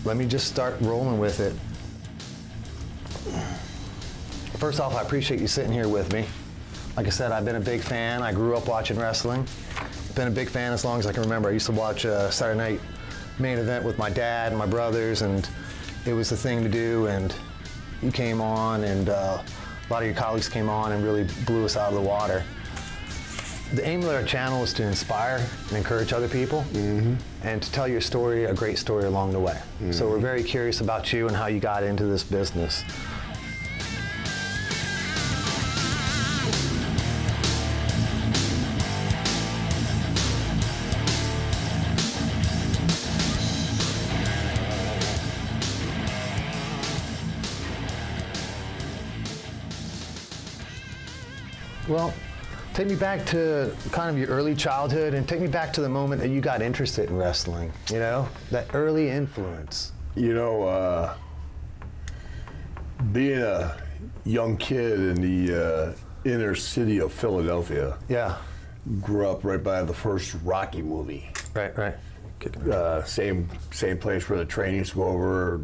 let me just start rolling with it. First off, I appreciate you sitting here with me. Like I said, I've been a big fan. I grew up watching wrestling. Been a big fan as long as I can remember. I used to watch Saturday Night Main Event with my dad and my brothers, and it was the thing to do. And you came on, and a lot of your colleagues came on and really blew us out of the water. The aim of our channel is to inspire and encourage other people, and to tell your story, a great story along the way. So we're very curious about you and how you got into this business. Well, take me back to kind of your early childhood, and take me back to the moment that you got interested in wrestling, you know, that early influence. You know, being a young kid in the inner city of Philadelphia. Yeah. Grew up right by the first Rocky movie. Right. Same place where the train used to go over.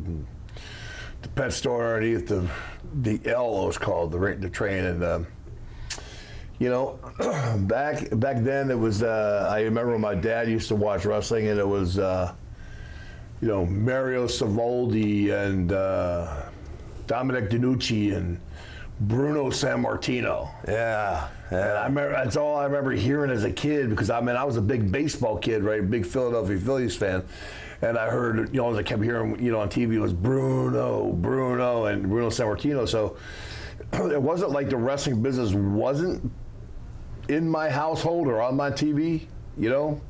The pet store underneath the L was called, the train, and you know, back then it was, I remember when my dad used to watch wrestling, and it was, you know, Mario Savoldi and Dominic DeNucci and Bruno Sammartino. Yeah. And I remember, that's all I remember hearing as a kid, because I mean, I was a big baseball kid, right? Big Philadelphia Phillies fan. And I heard, you know, as I kept hearing, you know, on TV, it was Bruno, and Bruno Sammartino. So it wasn't like the wrestling business wasn't in my household or on my TV, you know,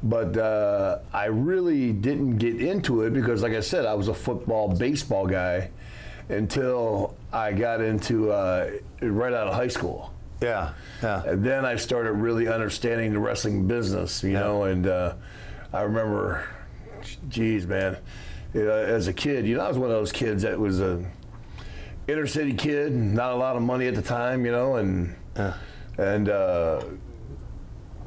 but I really didn't get into it because, like I said, I was a football, baseball guy until I got into right out of high school. Yeah. And then I started really understanding the wrestling business, you know, and I remember, geez, man, you know, as a kid, you know, I was one of those kids that was a inner city kid, not a lot of money at the time, you know, and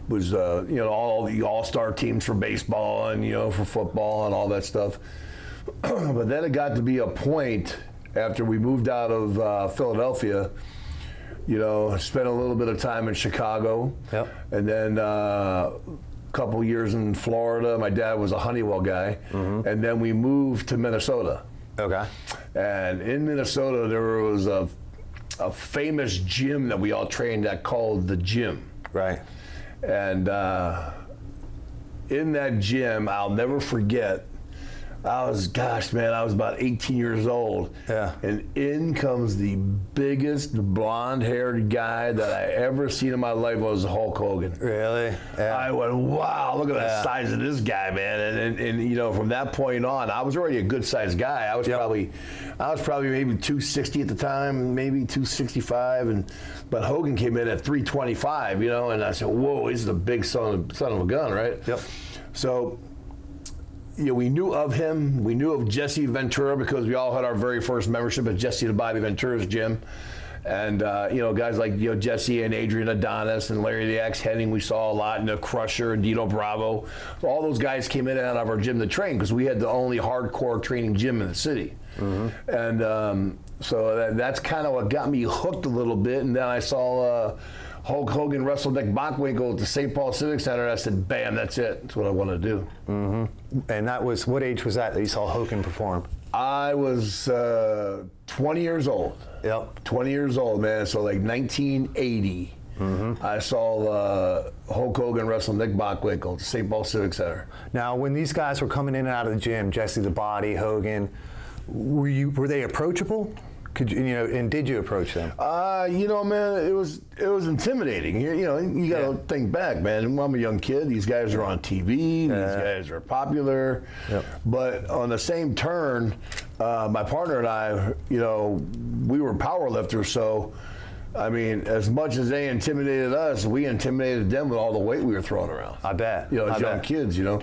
was you know, all the all-star teams for baseball and, you know, for football and all that stuff. But then it got to be a point after we moved out of Philadelphia, you know, spent a little bit of time in Chicago, and then a couple years in Florida. My dad was a Honeywell guy, and then we moved to Minnesota. Okay. And in Minnesota, there was a famous gym that we all trained at called the Gym. Right. And in that gym, I'll never forget, I was about 18 years old. Yeah. And in comes the biggest blonde-haired guy that I ever seen in my life was Hulk Hogan. Really? Yeah. I went, wow, look at the size of this guy, man. And you know, from that point on, I was already a good-sized guy. I was probably maybe 260 at the time, maybe 265, but Hogan came in at 325, you know, and I said, whoa, he's the big son of a gun, right? Yep. So, you know, we knew of him. We knew of Jesse Ventura because we all had our very first membership at Jesse the Bobby Ventura's gym. And, you know, guys like, you know, Jesse and Adrian Adonis and Larry the Axe Henning, we saw a lot, and the Crusher and Dino Bravo. All those guys came in and out of our gym to train because we had the only hardcore training gym in the city. And so that's kind of what got me hooked a little bit. And then I saw Hulk Hogan wrestle Nick Bockwinkel at the St. Paul Civic Center, and I said, bam, that's it. That's what I want to do. And that was, what age was that you saw Hogan perform? I was 20 years old. Yep. 20 years old, man. So like 1980, I saw Hulk Hogan wrestle Nick Bockwinkel at the St. Paul Civic Center. Now, when these guys were coming in and out of the gym, Jesse the Body, Hogan, were they approachable? Could you, you know, and did you approach them? You know, man, it was intimidating. You know, you got to think back, man. I'm a young kid. These guys are on TV. These guys are popular. But on the same turn, my partner and I, you know, we were power lifters. So, I mean, as much as they intimidated us, we intimidated them with all the weight we were throwing around. I bet. You know, as young kids, you know,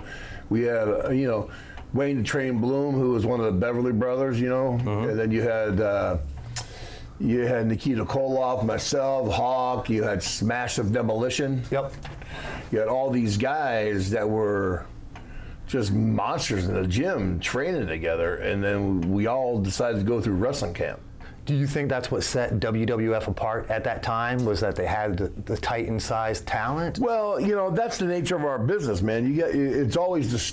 we had, you know, Wayne the Train Bloom, who was one of the Beverly Brothers, you know, and then you had Nikita Koloff, myself, Hawk, you had Smash of Demolition. Yep. You had all these guys that were just monsters in the gym training together, and then we all decided to go through wrestling camp. Do you think that's what set WWF apart at that time, was that they had the Titan-sized talent? Well, you know, that's the nature of our business, man. It's always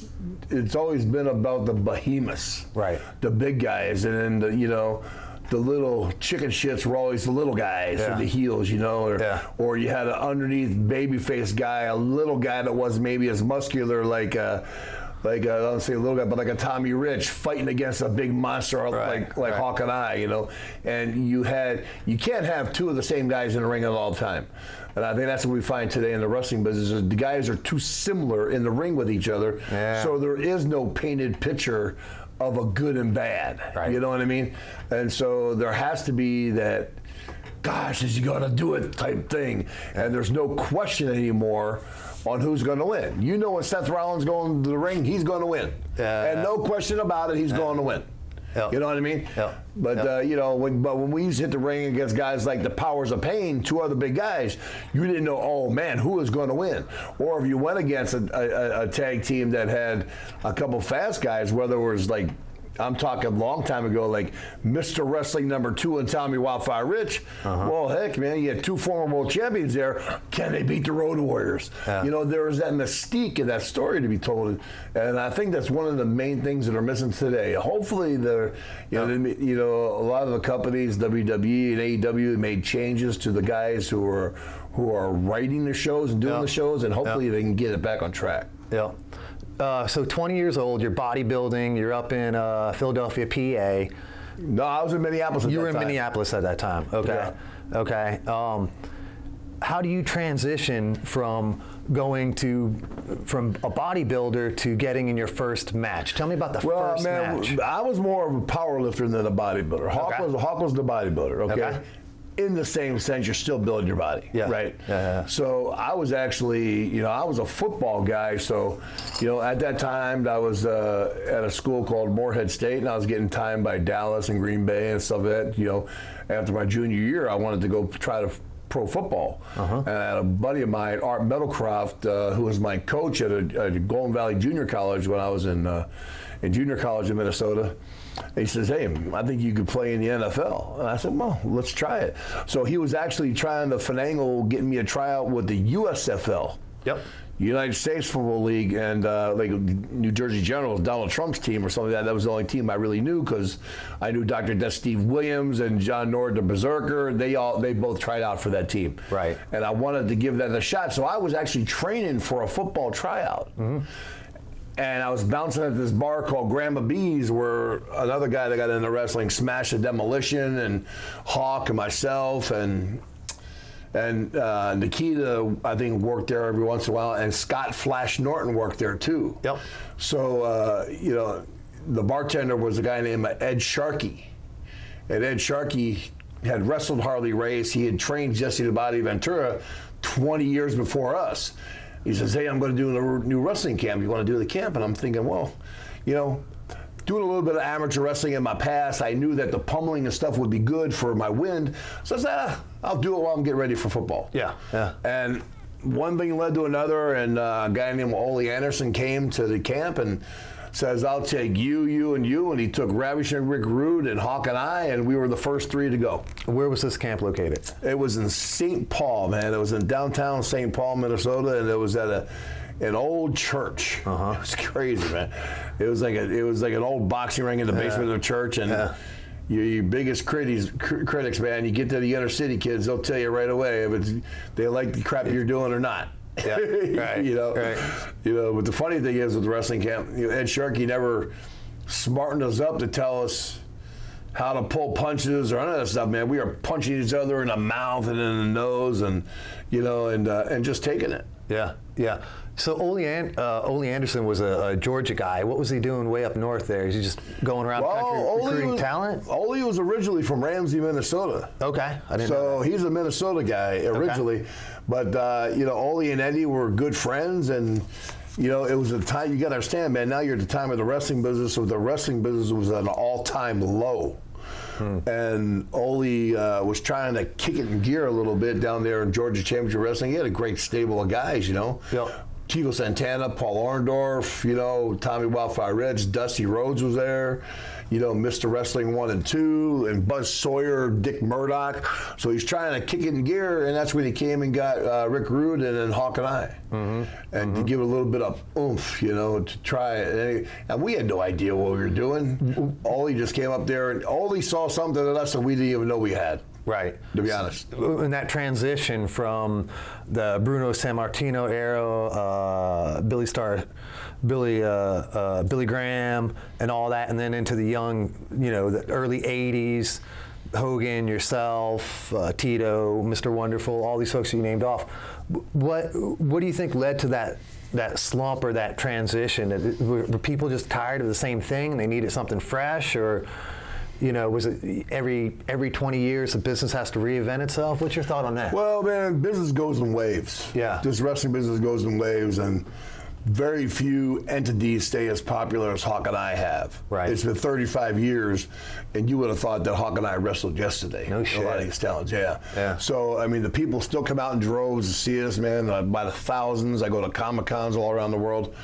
been about the behemoths, right? The big guys, and then the little chicken shits were always the little guys, or the heels, or you had an underneath babyface guy, a little guy that was maybe as muscular like I don't say a little guy, but like a Tommy Rich fighting against a big monster like Hawk and I, and you can't have two of the same guys in the ring at all the time. And I think that's what we find today in the wrestling business, is the guys are too similar in the ring with each other, so there is no painted picture of a good and bad, you know what I mean? And so there has to be that, gosh, is he gonna do it type thing, and there's no question anymore on who's going to win. When Seth Rollins going to the ring, he's going to win, and no question about it, he's going to win. You know what I mean? But when we used to hit the ring against guys like the Powers of Pain, two other big guys, you didn't know, oh man, who is going to win. Or if you went against a tag team that had a couple fast guys, whether it was like, I'm talking a long time ago, like Mr. Wrestling #2 and Tommy Wildfire Rich. Well, heck, man, you had two former world champions there. Can they beat the Road Warriors? There was that mystique in that story to be told, and I think that's one of the main things that are missing today. Hopefully, a lot of the companies, WWE and AEW, made changes to the guys who are writing the shows and doing the shows, and hopefully they can get it back on track. So 20 years old, you're bodybuilding, you're up in Philadelphia, PA. No, I was in Minneapolis at that time. You were in Minneapolis at that time, okay. Yeah. Okay. How do you transition from going from a bodybuilder to getting in your first match? Tell me about the first match. I was more of a power lifter than a bodybuilder. Hawk was the bodybuilder, okay? In the same sense, you're still building your body, right? So I was actually, I was a football guy. So, at that time, I was at a school called Morehead State, and I was getting timed by Dallas and Green Bay and stuff like that. After my junior year, I wanted to go try to pro football. And I had a buddy of mine, Art Meadowcroft, who was my coach at a Golden Valley Junior College when I was in junior college in Minnesota. He says, hey, I think you could play in the NFL. And I said, well, let's try it. So he was actually trying to finagle getting me a tryout with the USFL. United States Football League, and like New Jersey Generals, Donald Trump's team or something like that. That was the only team I really knew, because I knew Dr. Death Steve Williams and John Nord the Berserker. They both tried out for that team. And I wanted to give that a shot. So I was actually training for a football tryout. And I was bouncing at this bar called Grandma B's, where another guy that got into wrestling, Smash the Demolition, and Hawk and myself, and Nikita, I think, worked there every once in a while, and Scott Flash Norton worked there too. So, the bartender was a guy named Ed Sharkey. And Ed Sharkey had wrestled Harley Race. He had trained Jesse the Body Ventura 20 years before us. He says, hey, I'm going to do a new wrestling camp. You want to do the camp? And I'm thinking, well, doing a little bit of amateur wrestling in my past, I knew that the pummeling and stuff would be good for my wind. So I said, I'll do it while I'm getting ready for football. And one thing led to another, and a guy named Ole Anderson came to the camp and says, I'll take you, and you. And he took Ravishing Rick Rude and Hawk and I, and we were the first three to go. Where was this camp located? It was in St. Paul, man. It was in downtown St. Paul, Minnesota, and it was at an old church. It was crazy, man. It was like an old boxing ring in the basement of the church, and your biggest critics, man, you get to the inner city kids, they'll tell you right away if they like the crap you're doing or not. But the funny thing is with the wrestling camp, Ed Sharkey never smartened us up to tell us how to pull punches or any of that stuff, man. We were punching each other in the mouth and in the nose, and and just taking it. So Ole Anderson was a Georgia guy. What was he doing way up north there? Is he just going around the country recruiting talent? Ole was originally from Ramsey, Minnesota. I didn't know that. He's a Minnesota guy originally. But, Ole and Eddie were good friends, and, it was a time, you got to understand, man, now you're at the time of the wrestling business, so the wrestling business was at an all-time low. And Ole was trying to kick it in gear a little bit down there in Georgia Championship Wrestling. He had a great stable of guys, Chico Santana, Paul Orndorff, you know, Tommy Wildfire Rich, Dusty Rhodes was there, you know, Mr. Wrestling 1 and 2, and Buzz Sawyer, Dick Murdoch. So he's trying to kick it in gear, and that's when he came and got Rick Rude and then Hawk and I. And to give it a little bit of oomph, you know, to try it. And we had no idea what we were doing. Ollie just came up there, and Ollie saw something in us that we didn't even know we had. Right. To be honest. In that transition from the Bruno Sammartino era, Billy Graham, and all that, and then into the young, you know, the early '80s, Hogan, yourself, Tito, Mr. Wonderful, all these folks that you named off. What do you think led to that slump or that transition? Were people just tired of the same thing and they needed something fresh, or? You know, was it every 20 years the business has to reinvent itself? What's your thought on that? Well, man, business goes in waves. Yeah. This wrestling business goes in waves, and very few entities stay as popular as Hawk and I have. Right. It's been 35 years, and you would have thought that Hawk and I wrestled yesterday. No shit. A lot of these talents, yeah. Yeah. So, I mean, the people still come out in droves to see us, man, by the thousands. I go to Comic-Cons all around the world.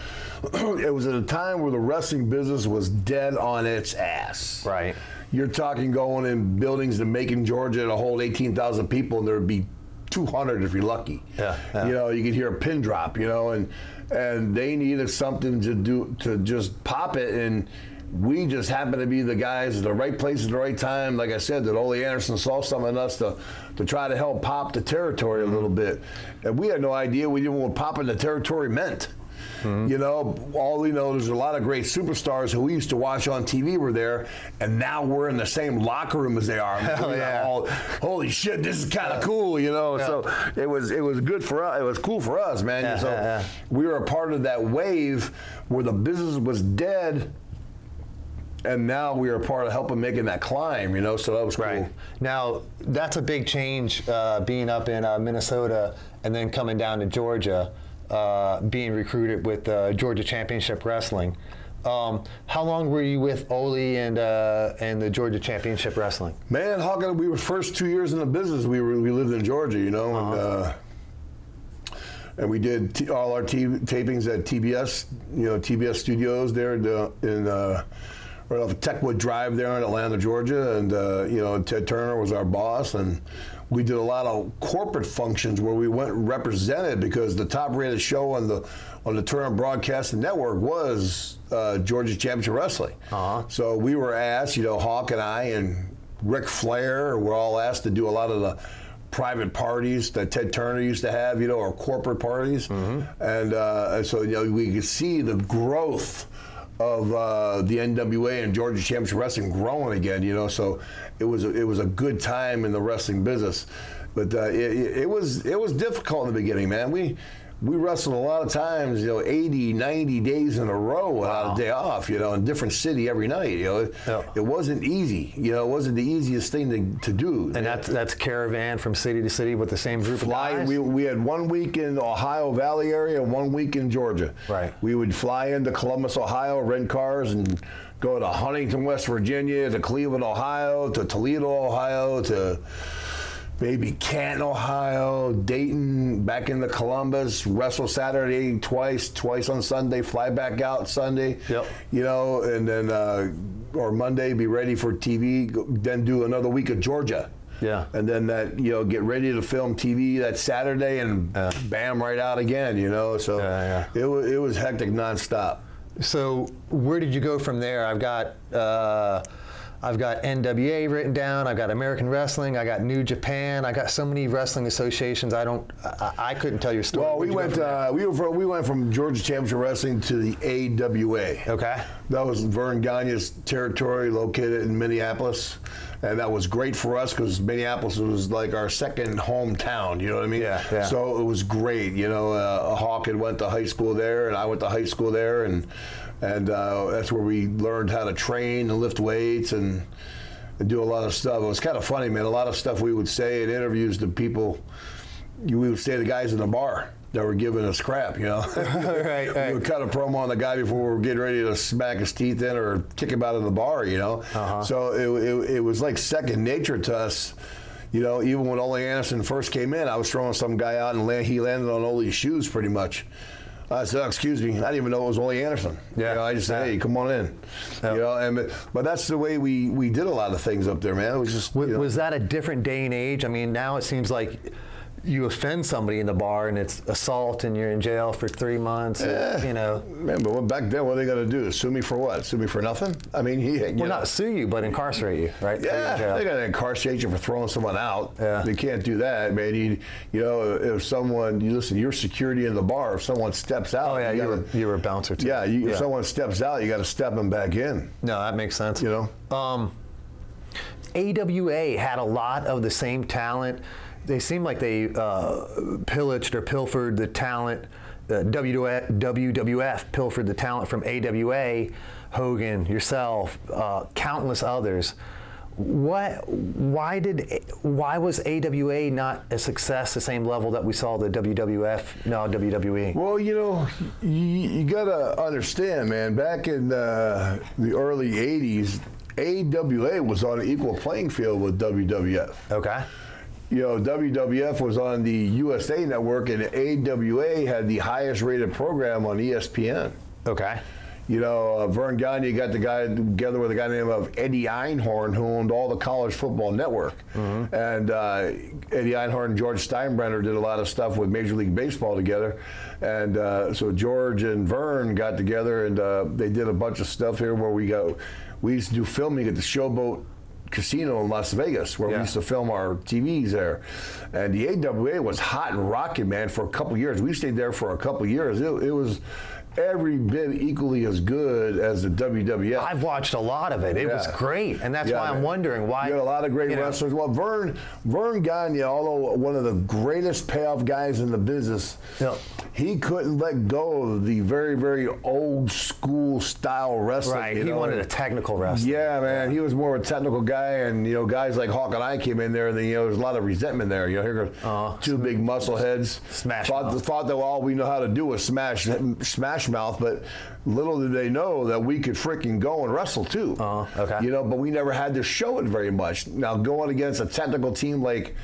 It was at a time where the wrestling business was dead on its ass. Right. You're talking going in buildings in Macon, Georgia, to hold 18,000 people, and there would be 200 if you're lucky. Yeah, yeah. You know, you could hear a pin drop, you know, and they needed something to do to just pop it, and we just happened to be the guys at the right place at the right time. Like I said, that Ole Anderson saw something in us to try to help pop the territory a little bit, and we had no idea we didn't what popping the territory meant. You know, all we know, there's a lot of great superstars who we used to watch on TV were there, and now we're in the same locker room as they are. Hell yeah. Holy shit, this is kind of cool, you know. Yeah. So it was good for us. It was cool for us, man. Yeah, so we were a part of that wave where the business was dead, and now we are a part of helping making that climb, you know. So that was cool. Right. Now that's a big change, being up in Minnesota and then coming down to Georgia. Being recruited with Georgia Championship Wrestling. How long were you with Ole and the Georgia Championship Wrestling? Man, Hogan, we were first 2 years in the business. We lived in Georgia, you know, and we did all our tapings at TBS, you know, TBS Studios there in right off of Techwood Drive there in Atlanta, Georgia, and you know, Ted Turner was our boss, and we did a lot of corporate functions where we went represented because the top-rated show on the Turner Broadcasting Network was Georgia Championship Wrestling. So we were asked, you know, Hawk and I and Ric Flair were all asked to do a lot of the private parties that Ted Turner used to have, you know, or corporate parties, and so you know we could see the growth of the NWA and Georgia Championship Wrestling growing again, you know. So it was a good time in the wrestling business, but it was difficult in the beginning, man. We wrestled a lot of times, you know, 80, 90 days in a row without a day off, you know, in a different city every night, you know. It wasn't easy, you know, it wasn't the easiest thing to do. And that's caravan from city to city with the same group of guys? We had 1 week in the Ohio Valley area and 1 week in Georgia. Right. We would fly into Columbus, Ohio, rent cars, and go to Huntington, West Virginia, to Cleveland, Ohio, to Toledo, Ohio, to maybe Canton, Ohio, Dayton, back into Columbus, wrestle Saturday twice on Sunday, fly back out Sunday, you know, and then, or Monday, be ready for TV, then do another week of Georgia. Yeah. And then that, you know, get ready to film TV that Saturday and bam, right out again, you know. So it was hectic nonstop. So where did you go from there? I've got NWA written down. I've got American Wrestling. I got New Japan. I got so many wrestling associations. I couldn't tell your story. Well, we went from Georgia Championship Wrestling to the AWA. Okay. That was Vern Gagne's territory, located in Minneapolis, and that was great for us because Minneapolis was like our second hometown. You know what I mean? Yeah. So it was great. You know, Hawk had went to high school there, and I went to high school there, and that's where we learned how to train and lift weights and do a lot of stuff. It was kind of funny, man. A lot of stuff we would say in interviews to people, we would say to guys in the bar that were giving us crap, you know. right. We would cut a promo on the guy before we were getting ready to smack his teeth in or kick him out of the bar, you know. So it was like second nature to us. You know, even when Ole Anderson first came in, I was throwing some guy out and he landed on Ole's shoes pretty much. I said, excuse me, I didn't even know it was Ole Anderson. Yeah. You know, I just said, hey, come on in. Yeah. You know, but that's the way we did a lot of things up there, man. It was just. Was that a different day and age? I mean, now it seems like you offend somebody in the bar and it's assault and you're in jail for 3 months. You know. Man, but back then, what are they going to do? Sue me for what? Sue me for nothing? I mean, not sue you, but incarcerate you, right? Yeah, they're going to incarcerate you for throwing someone out. Yeah. They can't do that, man. You know, if someone, listen, your security in the bar, if someone steps out. Oh, yeah, you were a bouncer too. Yeah, if someone steps out, you got to step them back in. No, that makes sense. You know? AWA had a lot of the same talent. They seem like they pillaged or pilfered the talent. WWF pilfered the talent from AWA, Hogan, yourself, countless others. Why was AWA not a success the same level that we saw the WWF, now WWE? Well, you know, you got to understand, man, back in the early 80s, AWA was on an equal playing field with WWF. Okay. You know, WWF was on the USA Network, and AWA had the highest rated program on ESPN. Okay. You know, Vern Gagne got the guy together with a guy named Eddie Einhorn, who owned all the College Football Network. Mm-hmm. And Eddie Einhorn and George Steinbrenner did a lot of stuff with Major League Baseball together. And so George and Vern got together, and they did a bunch of stuff here where we used to do filming at the Showboat Casino in Las Vegas, where we used to film our TVs there. And the AWA was hot and rocking, man, for a couple of years. We stayed there for a couple of years. It was every bit equally as good as the WWF. I've watched a lot of it. It was great, and that's why I'm wondering why. You had a lot of great wrestlers. Well, Vern Gagne, although one of the greatest payoff guys in the business, he couldn't let go of the very, very old school style wrestling. Right, he wanted a technical wrestler. Yeah, man, he was more of a technical guy, and guys like Hawk and I came in there, and then, there was a lot of resentment there. Here goes two big muscle heads. Thought that all we know how to do was smash mouth, but little did they know that we could freaking go and wrestle too. Okay. But we never had to show it very much. Now, going against a technical team like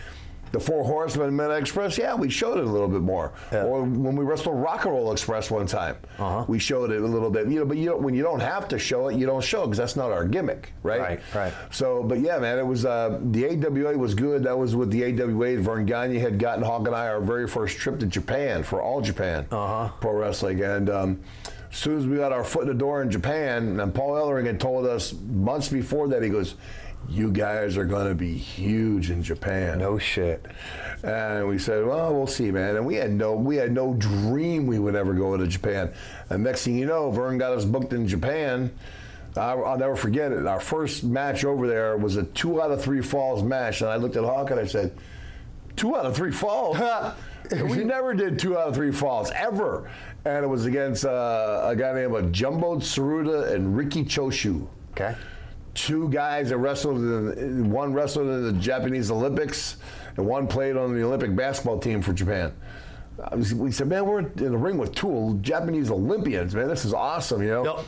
the Four Horsemen and Midnight Express, we showed it a little bit more. Yeah. Or when we wrestled Rock and Roll Express one time, we showed it a little bit. But when you don't have to show it, you don't show it, because that's not our gimmick, right? Right. So, but yeah, man, it was the AWA was good. That was with the AWA. Vern Gagne had gotten Hawk and I our very first trip to Japan for All Japan Pro Wrestling, and as soon as we got our foot in the door in Japan, and Paul Ellering had told us months before that, he goes, "You guys are going to be huge in Japan." No shit. And we said, "Well, we'll see, man." And we had no dream we would ever go to Japan. And next thing you know, Vern got us booked in Japan. I'll never forget it. Our first match over there was a 2 out of 3 falls match, and I looked at Hawk and I said, 2 out of 3 falls? We never did 2 out of 3 falls ever. And it was against a guy named Jumbo Tsuruta and Riki Choshu. Okay. Two guys that one wrestled in the Japanese Olympics, and one played on the Olympic basketball team for Japan. We said, man, we're in the ring with 2 Japanese Olympians, man. This is awesome, Yep.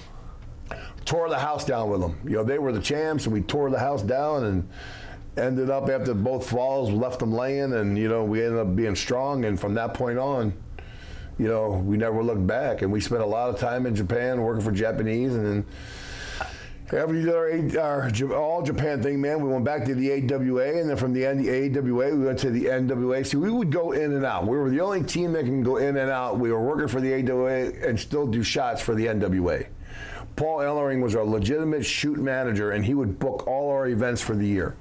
Tore the house down with them. They were the champs, and we tore the house down, and ended up after both falls, left them laying, and we ended up being strong. And from that point on, we never looked back. And we spent a lot of time in Japan working for Japanese, and then after we did our All Japan thing, man, we went back to the AWA, and then from the AWA, we went to the NWA. See, we would go in and out. We were the only team that can go in and out. We were working for the AWA and still do shots for the NWA. Paul Ellering was our legitimate shoot manager, and he would book all our events for the year.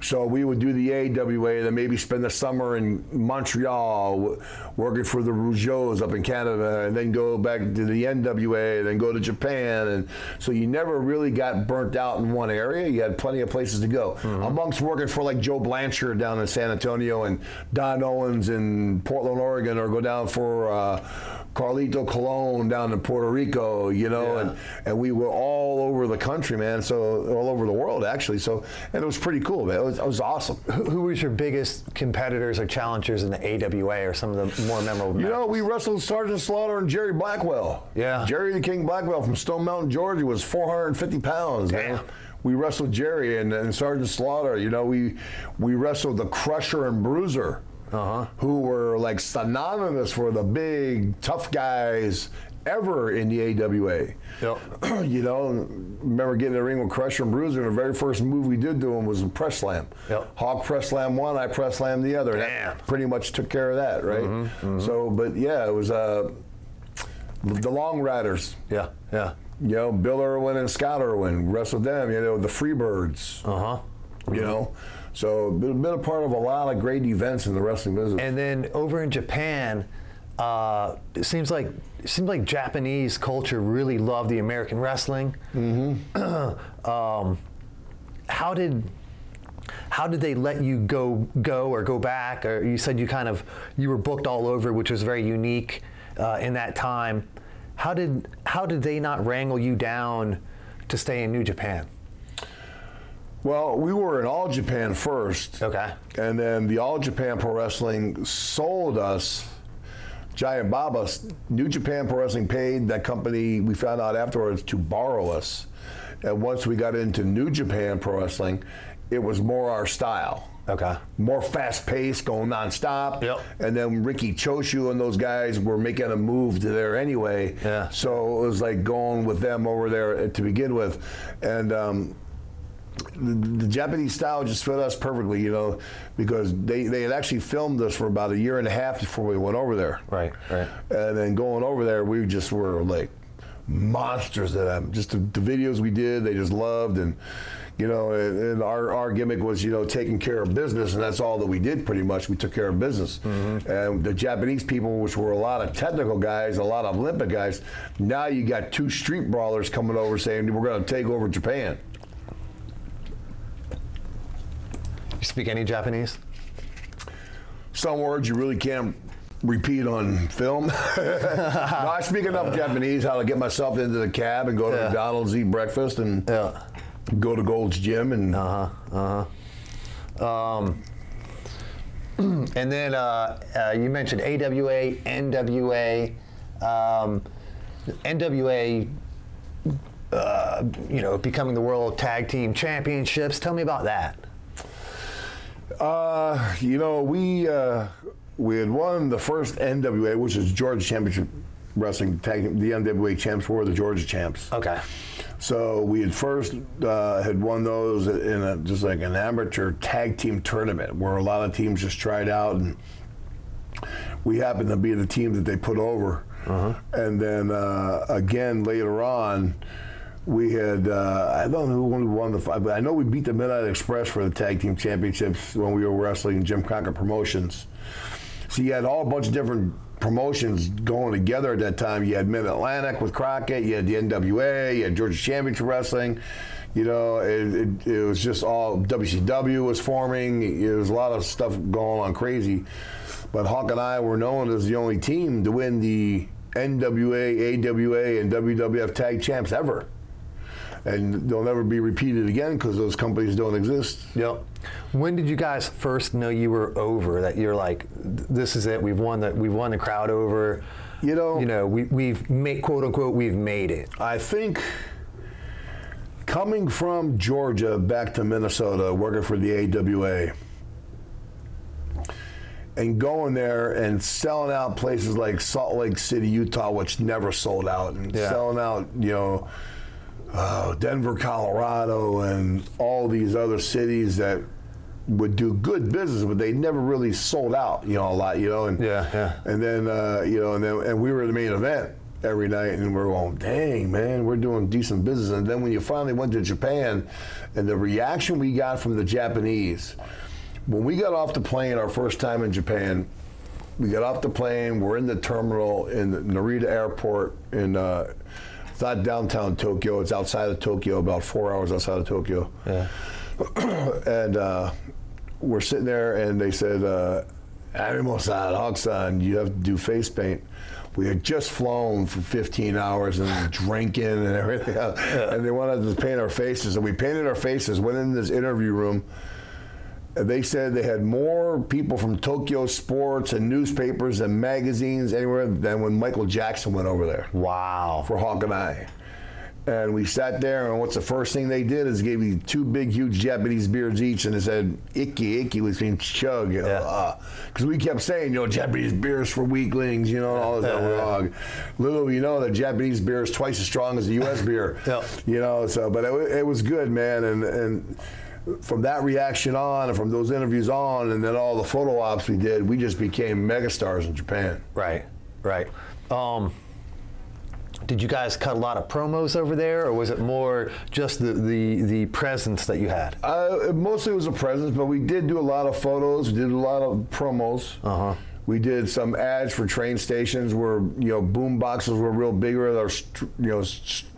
So we would do the AWA, then maybe spend the summer in Montreal working for the Rougeaus up in Canada, and then go back to the NWA, then go to Japan. And so you never really got burnt out in one area. You had plenty of places to go. Amongst working for like Joe Blanchard down in San Antonio, and Don Owens in Portland, Oregon, or go down for Carlito Colon down in Puerto Rico, and we were all over the country, man. So all over the world, actually. So, and it was pretty cool, man. It was awesome. Who was your biggest competitors or challengers in the AWA, or some of the more memorable matches? We wrestled Sergeant Slaughter and Jerry Blackwell. Yeah. Jerry the King Blackwell from Stone Mountain, Georgia, was 450 pounds, man. We wrestled Jerry and Sergeant Slaughter. We wrestled the Crusher and Bruiser. who were like synonymous for the big tough guys ever in the AWA. Yep. You know, remember getting in the ring with Crusher and Bruiser, and the very first move we did to him was a press slam. Yep. Hawk press slam one, I press slam the other. Damn. That pretty much took care of that, right? So, but yeah, it was the Long Riders. Yeah, yeah. You know, Bill Irwin and Scott Irwin, wrestled them. You know, the Freebirds. You know, so been a part of a lot of great events in the wrestling business. And then over in Japan, it seems like Japanese culture really loved the American wrestling. How did they let you go or go back? Or you said you were booked all over, which was very unique in that time. How did they not wrangle you down to stay in New Japan? Well, we were in All Japan first. Okay. And then the All Japan Pro Wrestling sold us. Giant Baba, New Japan Pro Wrestling paid that company, we found out afterwards, to borrow us. And once we got into New Japan Pro Wrestling, it was more our style. Okay. More fast-paced, going nonstop. Yep. And then Ricky Choshu and those guys were making a move to there anyway. Yeah. So it was like going with them over there to begin with. And the Japanese style just fit us perfectly, you know, because they had actually filmed us for about a year and a half before we went over there. Right, right. And then going over there, we just were like monsters at them. Just the videos we did, they just loved. And, you know, and our gimmick was, you know, taking care of business, and that's all that we did pretty much. We took care of business. And the Japanese people, which were a lot of technical guys, a lot of Olympic guys, now you got two street brawlers coming over saying, we're going to take over Japan. You speak any Japanese? Some words you really can't repeat on film. No, I speak enough Japanese how to get myself into the cab and go to McDonald's, eat breakfast, and go to Gold's Gym. And and then you mentioned AWA, NWA, NWA. You know, becoming the World Tag Team Championships. Tell me about that. You know, we had won the first NWA, which is Georgia Championship Wrestling Tag Team. The NWA champs were the Georgia champs. Okay. So we had first had won those in just like an amateur tag team tournament where a lot of teams just tried out, and we happened to be the team that they put over. And then again later on, we had, I don't know who won the fight, but I know we beat the Midnight Express for the Tag Team Championships when we were wrestling Jim Crockett Promotions. So you had all a bunch of different promotions going together at that time. You had Mid-Atlantic with Crockett, you had the NWA, you had Georgia Championship Wrestling. You know, it was just all, WCW was forming. There was a lot of stuff going on crazy. But Hawk and I were known as the only team to win the NWA, AWA, and WWF Tag Champs ever. And they'll never be repeated again because those companies don't exist. Yep. When did you guys first know you were over? That you're like, this is it. We've won the crowd over. You know, we've made, quote unquote, we've made it. I think coming from Georgia back to Minnesota, working for the AWA, and going there and selling out places like Salt Lake City, Utah, which never sold out, and selling out, you know, Denver, Colorado, and all these other cities that would do good business, but they never really sold out, you know, a lot, you know, and and then you know, and we were the main event every night, and we're going, dang man, we're doing decent business. And then when you finally went to Japan, and the reaction we got from the Japanese, when we got off the plane our first time in Japan, we got off the plane, we're in the terminal in the Narita Airport in. It's not downtown Tokyo. It's outside of Tokyo, about 4 hours outside of Tokyo. Yeah. And we're sitting there, and they said, Arimo-san, Hawk-san, you have to do face paint. We had just flown for 15 hours and drinking and everything else. And they wanted us to paint our faces. And we painted our faces, went in this interview room. And they said they had more people from Tokyo sports and newspapers and magazines anywhere than when Michael Jackson went over there. Wow. For Hawk and I. And we sat there, and what's the first thing they did is gave me 2 big, huge Japanese beers each, and it said "icky," which means chug. Because we kept saying, Japanese beers for weaklings, all this wrong. Little you know, the Japanese beer is twice as strong as the U.S. beer. But it was good, man, and from that reaction on, and from those interviews on, and then all the photo ops we did, we just became megastars in Japan. Right. Did you guys cut a lot of promos over there, or was it more just the presence that you had? Mostly it was a presence, but we did do a lot of photos. We did a lot of promos. We did some ads for train stations where boom boxes were real big, where our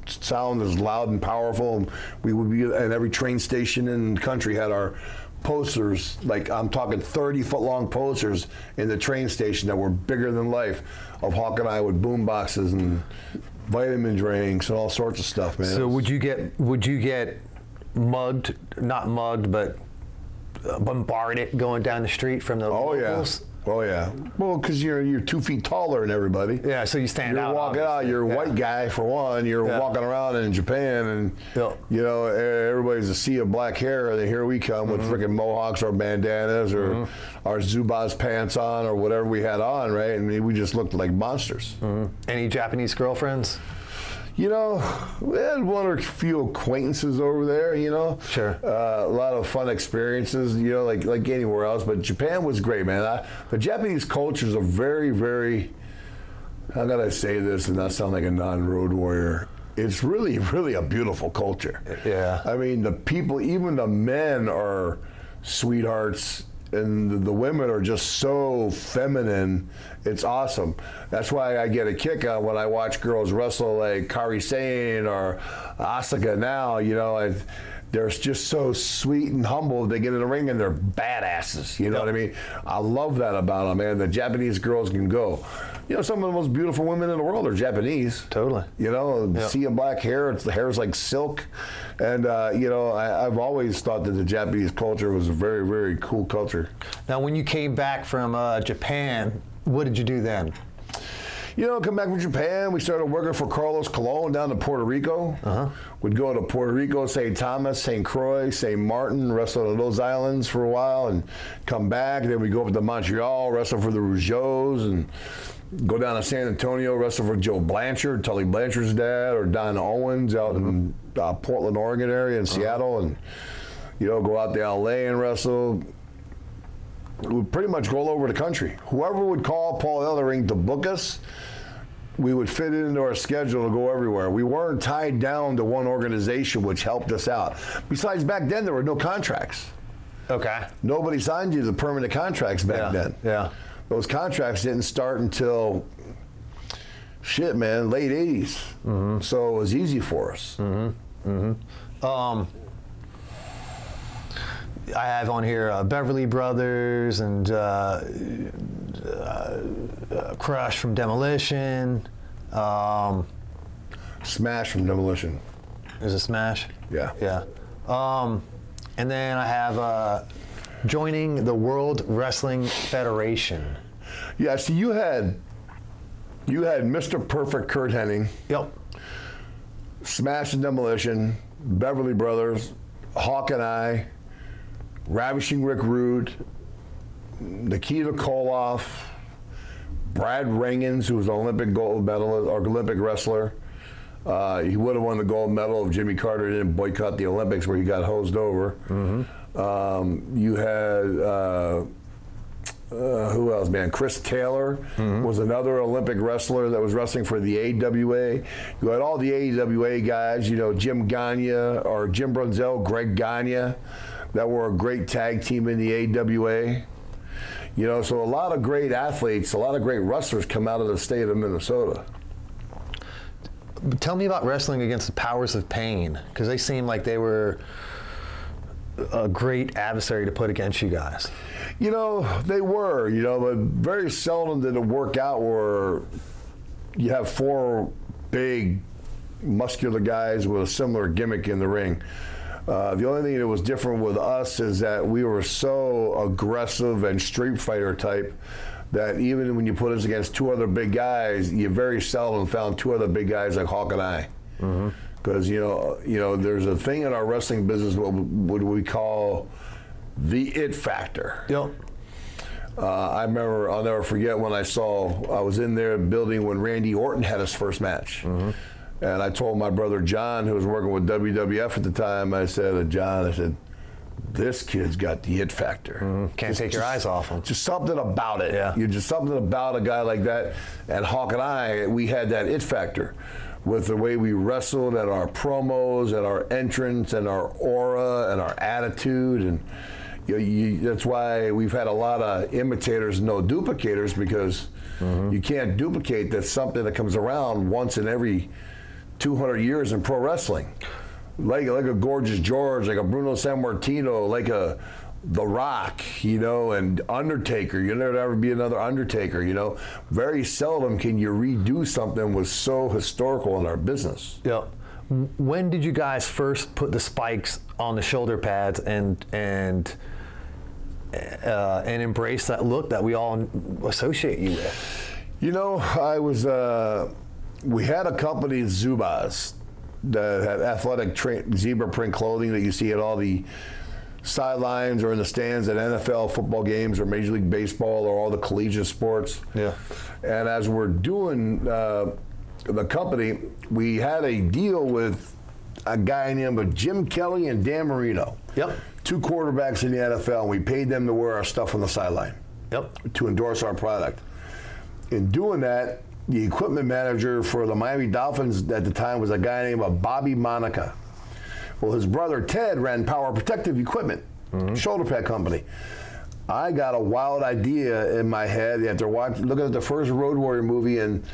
sound is loud and powerful. And we would be, and every train station in the country had our posters, like I'm talking 30-foot long posters in the train station that were bigger than life, of Hawk and I with boom boxes and vitamin drinks and all sorts of stuff, man. So would you get mugged, not mugged, but bombarded going down the street from the locals? Oh yeah. Well, because you're 2 feet taller than everybody. Yeah, so you stand out. You're walking out. You're a white guy for one. You're walking around in Japan, and everybody's a sea of black hair. And here we come with freaking mohawks or bandanas or our Zubaz pants on or whatever we had on, right? And we just looked like monsters. Any Japanese girlfriends? We had one or a few acquaintances over there, Sure. A lot of fun experiences, like anywhere else. But Japan was great, man. The Japanese cultures are very, very, how can I say this and not sound like a non-road warrior? It's really, really a beautiful culture. Yeah. I mean, the people, even the men are sweethearts, and the women are just so feminine. It's awesome. That's why I get a kick out when I watch girls wrestle like Kairi Sane or Asuka now. They're just so sweet and humble. They get in the ring and they're badasses. You know what I mean? I love that about them, man. The Japanese girls can go. Some of the most beautiful women in the world are Japanese. Totally. Sea of black hair. The hair's like silk. And, I've always thought that the Japanese culture was a very, very cool culture. Now, when you came back from Japan, what did you do then? Come back from Japan, we started working for Carlos Colon down to Puerto Rico. We'd go to Puerto Rico, St. Thomas, St. Croix, St. Martin, wrestle on those islands for a while, and come back. Then we go up to Montreal, wrestle for the Rougeaus, and go down to San Antonio, wrestle for Joe Blanchard, Tully Blanchard's dad, or Don Owens out in Portland, Oregon area, in Seattle, and go out to LA and wrestle. We would pretty much go all over the country. Whoever would call Paul Ellering to book us, we would fit it into our schedule to go everywhere. We weren't tied down to one organization, which helped us out. Besides, back then, there were no contracts. Okay. Nobody signed you to permanent contracts back then. Yeah. Those contracts didn't start until, late 80s. So it was easy for us. I have on here Beverly Brothers and Crush from Demolition. Smash from Demolition. There's a Smash? Yeah. Yeah. And then I have joining the World Wrestling Federation. Yeah, see, you had Mr. Perfect Kurt Hennig. Yep. Smash and Demolition, Beverly Brothers, Hawk and I, Ravishing Rick Rude, Nikita Koloff, Brad Rangans, who was an Olympic gold medalist or Olympic wrestler. He would have won the gold medal if Jimmy Carter didn't boycott the Olympics, where he got hosed over. You had who else, man? Chris Taylor was another Olympic wrestler that was wrestling for the AWA. You had all the AWA guys, Jim Gagne or Jim Brunzell, Greg Gagne, that were a great tag team in the AWA. So a lot of great athletes, a lot of great wrestlers come out of the state of Minnesota. Tell me about wrestling against the Powers of Pain, because they seem like they were a great adversary to put against you guys. They were, but very seldom did it work out where you have 4 big, muscular guys with a similar gimmick in the ring. The only thing that was different with us is that we were so aggressive and street fighter type that even when you put us against 2 other big guys, you very seldom found 2 other big guys like Hawk and I. Because there's a thing in our wrestling business what we call the it factor. Yep. I remember, I'll never forget when I was in their building when Randy Orton had his first match. Mm-hmm. And I told my brother John, who was working with WWF at the time, I said, John, this kid's got the it factor. Mm-hmm. Can't take your eyes off him. Just something about it. Yeah. Just something about a guy like that. And Hawk and I, we had that it factor with the way we wrestled and our promos and our entrance and our aura and our attitude. And that's why we've had a lot of imitators, no duplicators, because you can't duplicate that something that comes around once in every 200 years in pro wrestling. Like a Gorgeous George, like a Bruno Sammartino, like The Rock, and Undertaker. You'll never ever be another Undertaker, Very seldom can you redo something was so historical in our business. Yeah. When did you guys first put the spikes on the shoulder pads and embrace that look that we all associate you with? We had a company, Zubaz, that had athletic zebra print clothing that you see at all the sidelines or in the stands at NFL football games or Major League Baseball or all the collegiate sports. Yeah. And as we're doing the company, we had a deal with a guy named Jim Kelly and Dan Marino. Yep. 2 quarterbacks in the NFL, and we paid them to wear our stuff on the sideline. Yep. To endorse our product. In doing that, the equipment manager for the Miami Dolphins at the time was a guy named Bobby Monica. Well, his brother Ted ran Power Protective Equipment, shoulder pad company. I got a wild idea in my head after looking at the first Road Warrior movie, and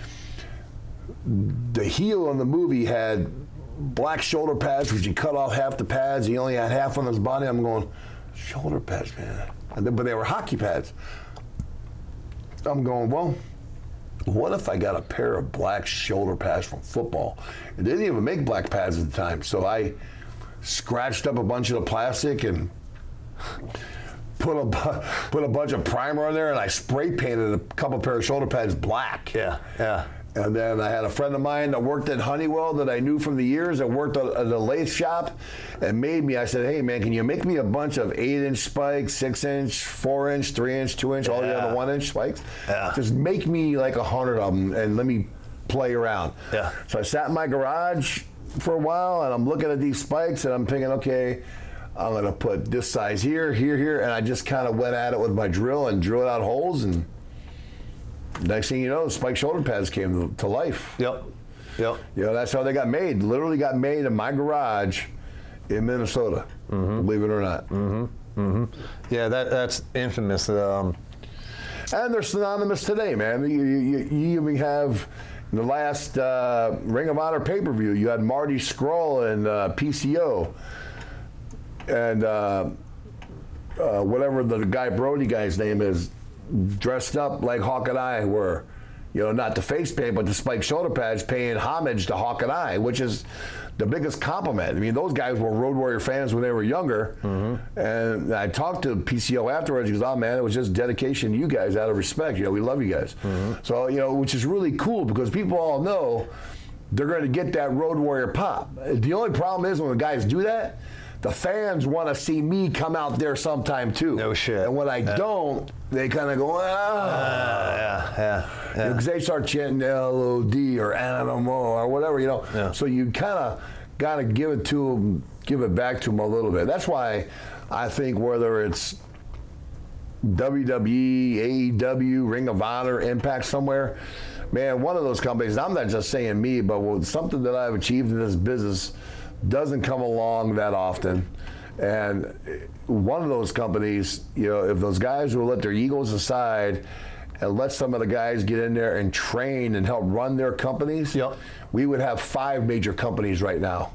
the heel on the movie had black shoulder pads, which he cut off half the pads. He only had half on his body. I'm going, shoulder pads, man. But they were hockey pads. I'm going, well, what if I got a pair of black shoulder pads from football? And they didn't even make black pads at the time. So I scratched up a bunch of the plastic and put a bunch of primer on there, and I spray painted a couple pair of shoulder pads black. Yeah, yeah. And then I had a friend of mine that worked at Honeywell that I knew from the years that worked at the lathe shop and made me, I said, hey, man, can you make me a bunch of 8-inch spikes, 6-inch, 4-inch, 3-inch, 2-inch, all the other 1-inch spikes? Yeah. Just make me like 100 of them and let me play around. Yeah. So I sat in my garage for a while, and I'm looking at these spikes, and I'm thinking, okay, I'm going to put this size here, here, here, and I just kind of went at it with my drill and drilled out holes, and next thing you know, the spike shoulder pads came to life. Yep. Yep. That's how they got made. Literally got made in my garage in Minnesota, believe it or not. Yeah, that's infamous. And they're synonymous today, man. You even have the last Ring of Honor pay-per-view, you had Marty Scurll and PCO. And whatever the guy Brody guy's name is, dressed up like Hawk and I were, not the face paint, but the spike shoulder pads, paying homage to Hawk and I, which is the biggest compliment. I mean, those guys were Road Warrior fans when they were younger. And I talked to PCO afterwards. He goes, oh, man, it was just dedication to you guys out of respect. We love you guys. So, which is really cool because people all know they're going to get that Road Warrior pop. The only problem is when the guys do that, the fans want to see me come out there sometime too. No shit. And when I don't, they kind of go, yeah. Because they start chanting LOD or Animo or whatever, Yeah. So you kind of got to give it back to them a little bit. That's why I think whether it's WWE, AEW, Ring of Honor, Impact somewhere, man, one of those companies, I'm not just saying me, but something that I've achieved in this business doesn't come along that often. And one of those companies, if those guys will let their egos aside and let some of the guys get in there and train and help run their companies, we would have 5 major companies right now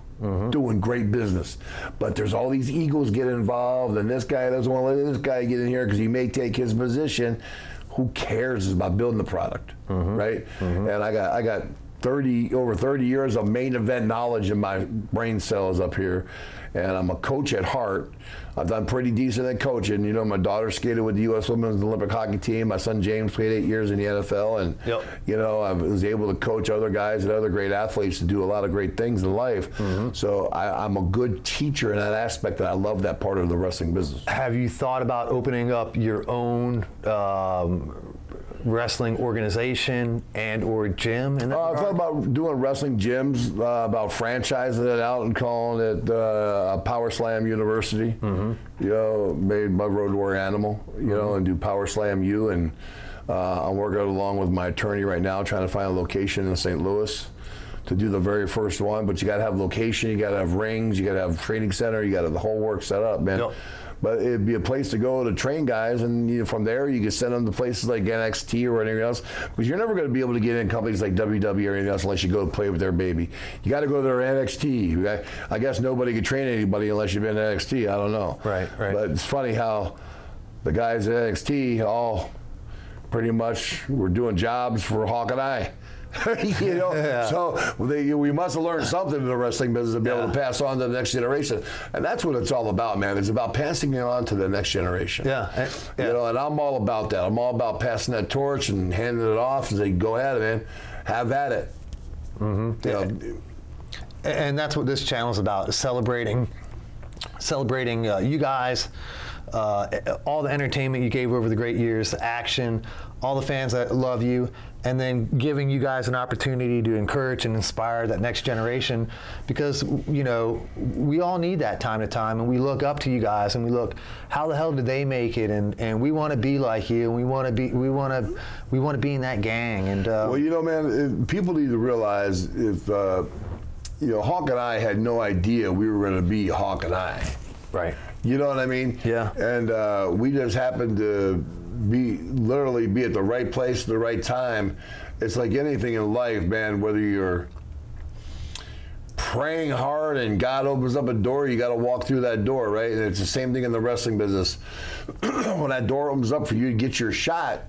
doing great business. But there's all these egos get involved, and this guy doesn't want to let this guy get in here because he may take his position. Who cares? It's about building the product, right? And I got over 30 years of main event knowledge in my brain cells up here, and I'm a coach at heart. I've done pretty decent at coaching. You know, my daughter skated with the U.S. Women's Olympic Hockey Team. My son James played 8 years in the NFL, and you know, I was able to coach other guys and other great athletes to do a lot of great things in life. So I'm a good teacher in that aspect, and I love that part of the wrestling business. Have you thought about opening up your own wrestling organization and or gym? I thought about doing wrestling gyms, about franchising it out and calling it Power Slam University. You know, made by Road Warrior Animal. You know, and do Power Slam U. And I'm working along with my attorney right now, trying to find a location in St. Louis to do the very first one. But you got to have location, you got to have rings, you got to have training center, you got to have the whole work set up, man. But it'd be a place to go to train guys, and you know, from there you can send them to places like NXT or anything else, because you're never going to be able to get in companies like WWE or anything else unless you go play with their baby. You got to go to their NXT. I guess nobody can train anybody unless you've been to NXT. I don't know. Right. But it's funny how the guys at NXT all pretty much were doing jobs for Hawk and I. You know, so we must have learned something in the wrestling business to be able to pass on to the next generation, and that's what it's all about, man. It's about passing it on to the next generation. You know, and I'm all about that. I'm all about passing that torch and handing it off and say, go ahead, man, have at it. You know, and that's what this channel is about: celebrating you guys. All the entertainment you gave over the great years, the action, all the fans that love you, and then giving you guys an opportunity to encourage and inspire that next generation, because you know, we all need that time to time, and we look up to you guys and we look, how the hell did they make it, and we want to be like you, and we want to be in that gang. And well, you know, man, people need to realize, if you know, Hawk and I had no idea we were going to be Hawk and I. Right. You know what I mean? Yeah. And we just happened to literally be at the right place at the right time. It's like anything in life, man, whether you're praying hard and God opens up a door, you got to walk through that door, right? And it's the same thing in the wrestling business. When that door opens up for you to get your shot,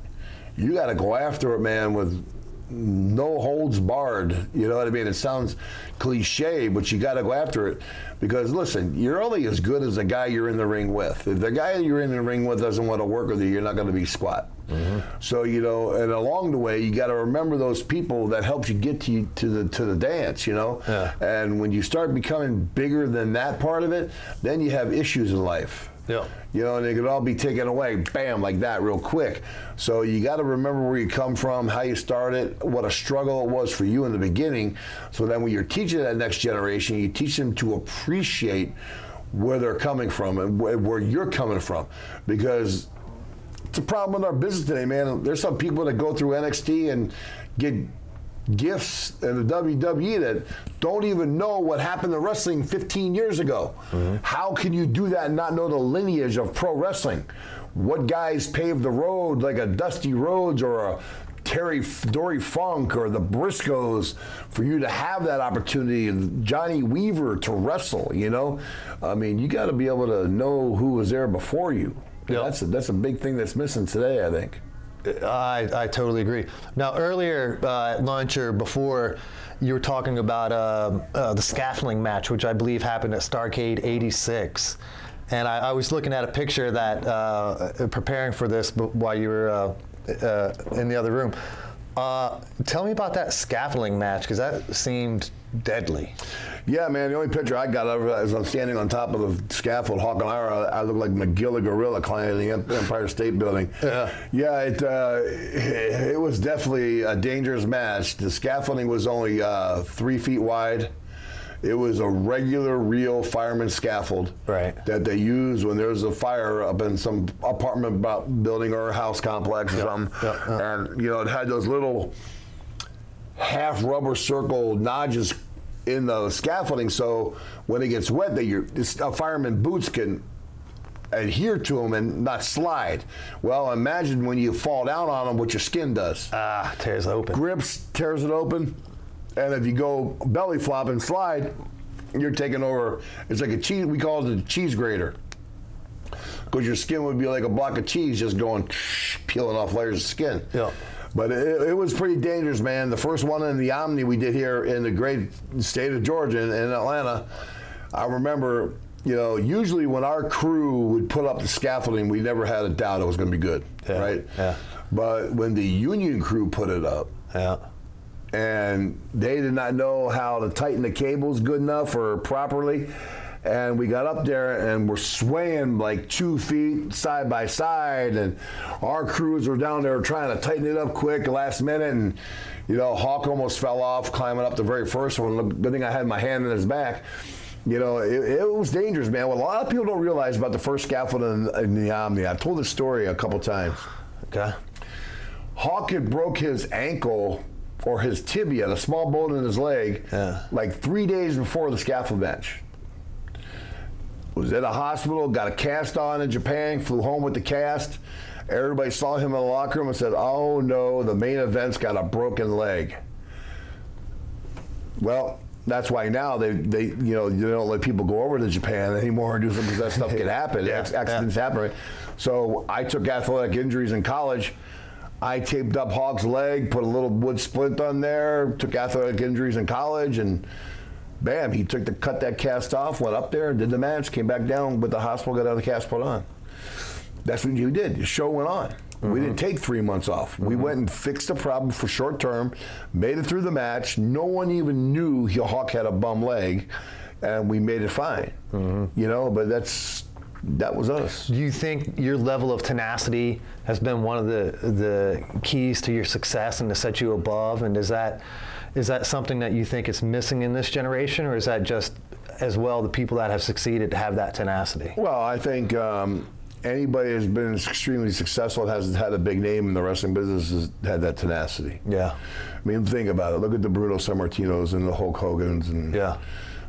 you got to go after it, man, with no holds barred. You know what I mean? It sounds cliche, but you got to go after it, because listen, you're only as good as the guy you're in the ring with. If the guy you're in the ring with doesn't want to work with you, you're not going to be squat. So, you know, and along the way, you got to remember those people that helped you get to the dance, you know. And when you start becoming bigger than that part of it, then you have issues in life. You know, and they could all be taken away, bam, like that, real quick. So you got to remember where you come from, how you started, what a struggle it was for you in the beginning. So then when you're teaching that next generation, you teach them to appreciate where they're coming from and where you're coming from. Because it's a problem in our business today, man. There's some people that go through NXT and get gifts in the WWE that don't even know what happened to wrestling 15 years ago. How can you do that and not know the lineage of pro wrestling? What guys paved the road, like a Dusty Rhodes or a Dory Funk or the Briscoes, for you to have that opportunity, and Johnny Weaver to wrestle, you know? I mean, you got to be able to know who was there before you. That's a big thing that's missing today, I think. I totally agree. Now, earlier at lunch or before, you were talking about the scaffolding match, which I believe happened at Starrcade '86. And I was looking at a picture that, preparing for this while you were in the other room. Tell me about that scaffolding match, because that seemed deadly. Yeah, man, the only picture I got of it is I'm standing on top of the scaffold, Hawk and I look like McGill the gorilla climbing the Empire State Building. Yeah, it was definitely a dangerous match. The scaffolding was only 3 feet wide. It was a regular, real fireman scaffold that they use when there's a fire up in some apartment building or a house complex or something. And, you know, it had those little half rubber circle notches in the scaffolding, so when it gets wet, fireman boots can adhere to them and not slide. Well, imagine when you fall down on them, what your skin does. Tears it open. Grips, tears it open. And if you go belly flop and slide, you're taking over. It's like a cheese, we call it a cheese grater. Because your skin would be like a block of cheese just going, peeling off layers of skin. But it was pretty dangerous, man. The first one in the Omni we did here in the great state of Georgia, in Atlanta, I remember, you know, usually when our crew would put up the scaffolding, we never had a doubt it was going to be good, right? Yeah. But when the union crew put it up, and they did not know how to tighten the cables good enough or properly, and we got up there and we're swaying like 2 feet side by side, and our crews were down there trying to tighten it up quick last minute, and you know, Hawk almost fell off climbing up the very first one. Good thing I had my hand in his back. You know, it was dangerous, man. What a lot of people don't realize about the first scaffold in the Omni, I've told this story a couple times. Okay. Hawk had broke his ankle or his tibia, the small bone in his leg, like 3 days before the scaffold match. Was at a hospital, got a cast on in Japan, flew home with the cast. Everybody saw him in the locker room and said, oh no, the main event's got a broken leg. Well, that's why now they you know, you don't let people go over to Japan anymore and do something, because that stuff can happen. Accidents happen, right? So I took athletic injuries in college. I taped up Hawk's leg, put a little wood splint on there, took athletic injuries in college, and bam, he cut that cast off, went up there, did the match, came back down with the hospital, got another cast put on. That's what you did. The show went on. We didn't take 3 months off. We went and fixed the problem for short term, made it through the match. No one even knew Hawk had a bum leg, and we made it fine. You know, but that was us. Do you think your level of tenacity has been one of the keys to your success and to set you above? And is that something that you think is missing in this generation, or is that just as well the people that have succeeded to have that tenacity? Well, I think anybody who's been extremely successful and has had a big name in the wrestling business has had that tenacity. Yeah. I mean, think about it. Look at the Bruno Sammartinos and the Hulk Hogans and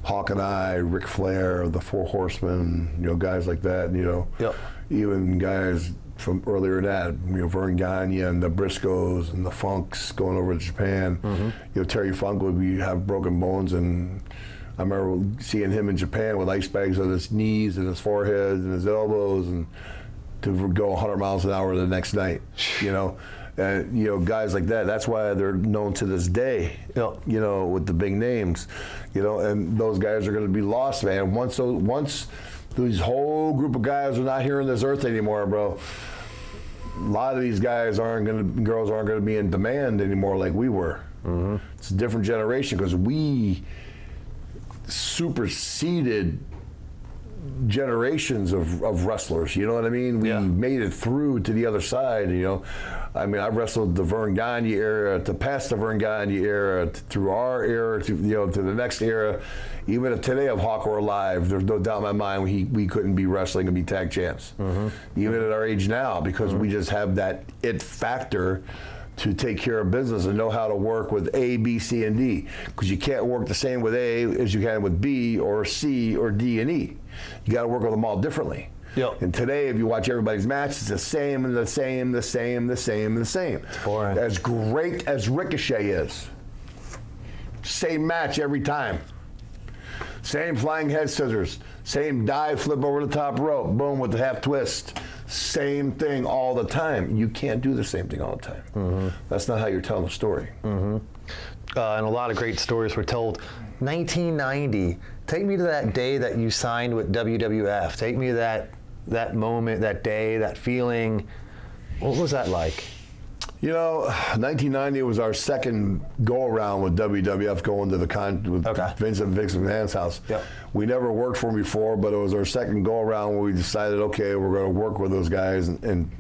Hawk and I, Ric Flair, the Four Horsemen, you know, guys like that. You know, even guys from earlier than that, you know, Vern Gagne and the Briscoes and the Funks going over to Japan. You know, Terry Funk would have broken bones, and I remember seeing him in Japan with ice bags on his knees and his forehead and his elbows, and to go 100 miles an hour the next night, you know. And, you know, guys like that, that's why they're known to this day, you know, with the big names, you know, and those guys are going to be lost, man. Once this whole group of guys are not here on this earth anymore, bro, a lot of these guys girls aren't going to be in demand anymore like we were. It's a different generation, because we superseded generations of wrestlers, you know what I mean? We made it through to the other side, you know. I mean, I wrestled the Vern Gagne era, to past the Vern Gagne era, through our era, to, you know, to the next era. Even if today if Hawk were alive, there's no doubt in my mind we couldn't be wrestling and be tag champs. Even at our age now, because we just have that it factor to take care of business and know how to work with A, B, C, and D. Because you can't work the same with A as you can with B or C or D and E. You got to work with them all differently. And today, if you watch everybody's match, it's the same and the same, the same, the same, and the same. Boring. As great as Ricochet is, same match every time. Same flying head scissors, same dive, flip over the top rope, boom with the half twist. Same thing all the time. You can't do the same thing all the time. That's not how you're telling a story. And a lot of great stories were told. 1990, take me to that day that you signed with WWF. Take me to that moment, that day, that feeling. What was that like? You know, 1990 was our second go-around with WWF, going to the Vince McMahon's house. We never worked for him before, but it was our second go-around where we decided, okay, we're going to work with those guys and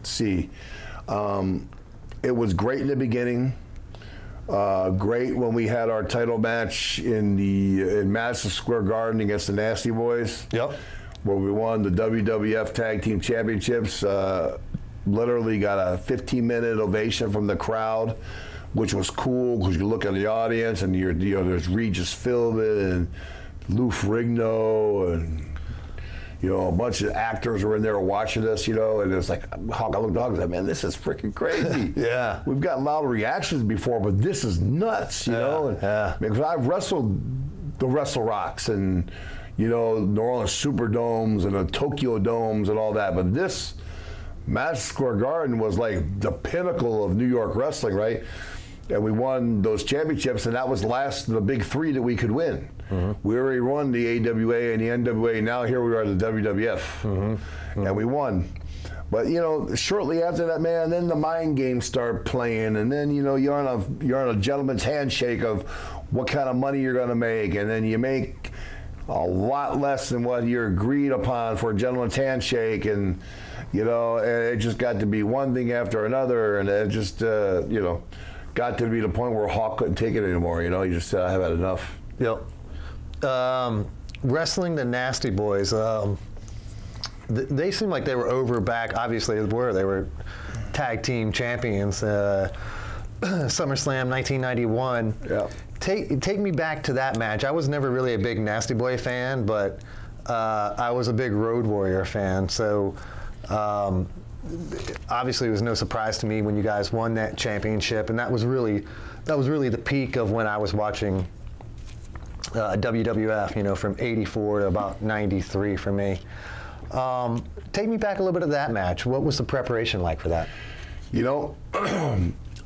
see. It was great in the beginning. Great when we had our title match in Madison Square Garden against the Nasty Boys. Where we won the WWF Tag Team Championships. Literally got a 15-minute ovation from the crowd, which was cool, because you look at the audience and you know, there's Regis Philbin and Lou Ferrigno and, you know, a bunch of actors were in there watching us, you know, and it's like, Hawk, I looked at Hawk and said, man, this is freaking crazy. We've gotten loud reactions before, but this is nuts, you know? And, because I've wrestled the Wrestle Rocks and, you know, New Orleans Superdomes and the Tokyo Domes and all that, but this, Madison Square Garden was like the pinnacle of New York wrestling, right? And we won those championships, and that was the big three that we could win. We already won the AWA and the NWA. Now here we are at the WWF, and we won. But you know, shortly after that, man, then the mind games start playing, and then you know you're on a gentleman's handshake of what kind of money you're going to make, and then you make a lot less than what you're agreed upon for a gentleman's handshake, and you know, and it just got to be one thing after another, and it just you know, got to be the point where Hawk couldn't take it anymore. You know, you just said, I've had enough. Yep. Wrestling the Nasty Boys. They seemed like they were over back. Obviously, they were tag team champions. SummerSlam 1991. Yeah. Take me back to that match. I was never really a big Nasty Boy fan, but I was a big Road Warrior fan. So obviously, it was no surprise to me when you guys won that championship, and that was really the peak of when I was watching WWF. You know, from '84 to about '93 for me. Take me back a little bit of that match. What was the preparation like for that? You know,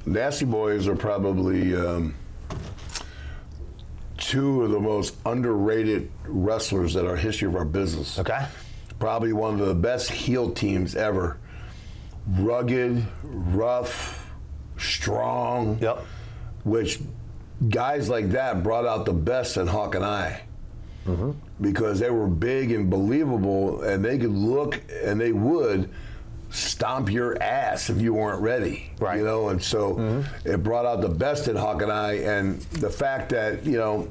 Nasty Boys are probably two of the most underrated wrestlers in our history of our business. Okay. Probably one of the best heel teams ever. Rugged, rough, strong. Yep. Which guys like that brought out the best in Hawk and I. Because they were big and believable, and they could look and they would stomp your ass if you weren't ready. Right. You know, and so it brought out the best in Hawk and I, and the fact that, you know,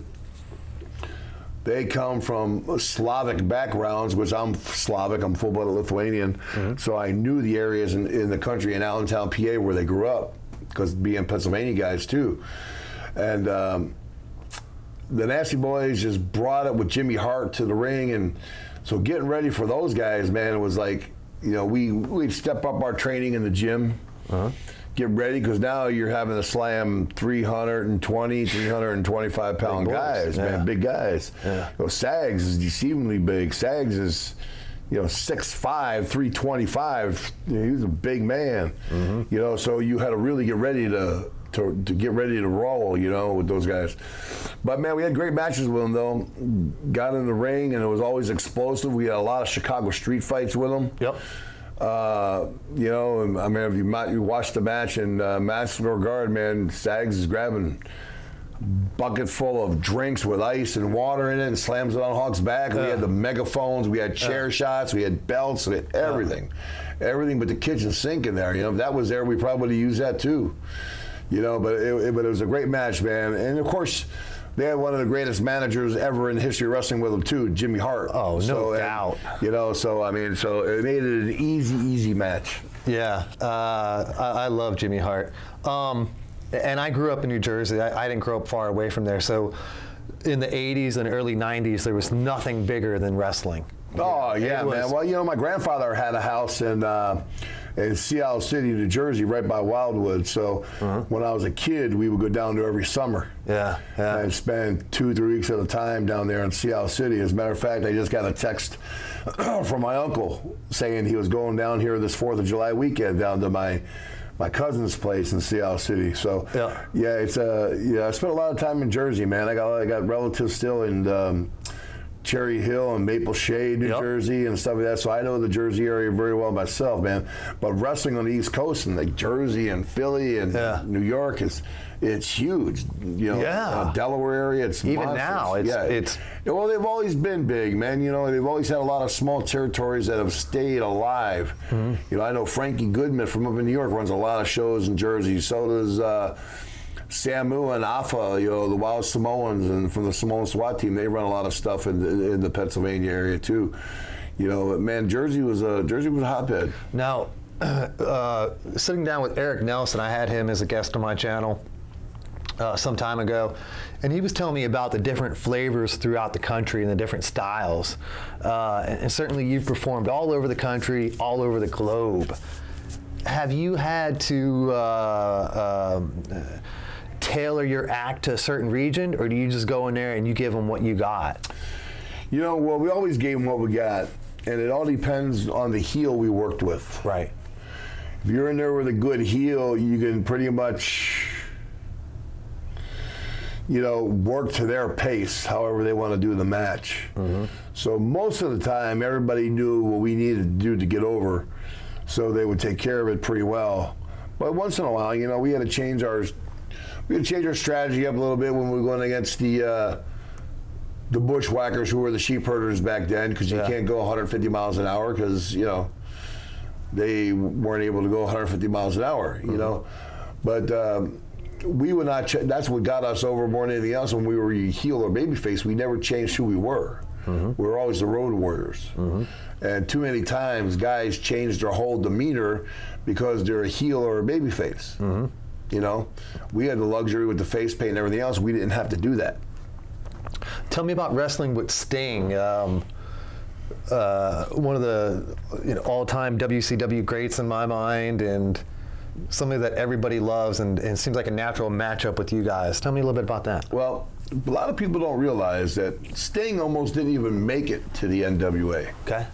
they come from Slavic backgrounds, which I'm Slavic, I'm full-blooded Lithuanian, so I knew the areas in the country in Allentown, PA, where they grew up, because being Pennsylvania guys too. And the Nasty Boys just brought it with Jimmy Hart to the ring, and so getting ready for those guys, man, it was like, you know, we'd step up our training in the gym, get ready, because now you're having to slam 320, 325 pound guys, man, big guys. You know, Sags is deceivingly big. Sags is, you know, 6'5", 325. You know, he was a big man. You know, so you had to really get ready to get ready to roll, you know, with those guys. But man, we had great matches with them though. Got in the ring and it was always explosive. We had a lot of Chicago street fights with them. Yep. You know, I mean, if you watched the match in Madison Square Garden, man, Sags is grabbing a bucket full of drinks with ice and water in it and slams it on Hawk's back. We had the megaphones, we had chair shots, we had belts, we had everything. Everything but the kitchen sink in there. You know, if that was there, we probably use that too. You know, but it was a great match, man. And of course, they had one of the greatest managers ever in the history of wrestling with them too, Jimmy Hart. Oh, no doubt. And, you know, so I mean, so it made it an easy match. Yeah, I love Jimmy Hart. And I grew up in New Jersey. I didn't grow up far away from there. So in the 80s and early 90s, there was nothing bigger than wrestling. Oh, yeah, man. Well, you know, my grandfather had a house in Seattle City, New Jersey, right by Wildwood. So when I was a kid, we would go down there every summer. And spend 2-3 weeks at a time down there in Seattle City. As a matter of fact, I just got a text from my uncle saying he was going down here this 4th of July weekend down to my cousin's place in Seattle City. So yeah, it's I spent a lot of time in Jersey, man. I got relatives still in Cherry Hill and Maple Shade, New Jersey, and stuff like that. So I know the Jersey area very well myself, man. But wrestling on the East Coast and like Jersey and Philly and New York it's huge. You know, Delaware area, it's even monsters. Now. It's well, they've always been big, man. You know, they've always had a lot of small territories that have stayed alive. You know, I know Frankie Goodman from up in New York runs a lot of shows in Jersey. So does Samu and Afa, you know, the Wild Samoans, and from the Samoan SWAT team, they run a lot of stuff in the Pennsylvania area too. You know, but man, Jersey was a hotbed. Now, sitting down with Eric Nelson, I had him as a guest on my channel some time ago, and he was telling me about the different flavors throughout the country and the different styles. And certainly, you've performed all over the country, all over the globe. Have you had to tailor your act to a certain region, or do you just go in there and you give them what you got? You know, well, we always gave them what we got, and it all depends on the heel we worked with. Right. if you're in there with a good heel, you can pretty much, work to their pace, however they want to do the match. So most of the time, everybody knew what we needed to do to get over, so they would take care of it pretty well. But once in a while, we had to change our strategy up a little bit when we were going against the bushwhackers, who were the sheep herders back then, because you can't go 150 miles an hour because they weren't able to go 150 miles an hour. But we would not. That's what got us over more than anything else. When we were heel or babyface, we never changed who we were. We were always the Road Warriors. And too many times, guys changed their whole demeanor because they're a heel or a babyface. We had the luxury with the face paint and everything else. We didn't have to do that. Tell me about wrestling with Sting. One of the all-time WCW greats in my mind, and something that everybody loves, and it seems like a natural matchup with you guys. Tell me a little bit about that. Well, a lot of people don't realize that Sting almost didn't even make it to the NWA. Okay.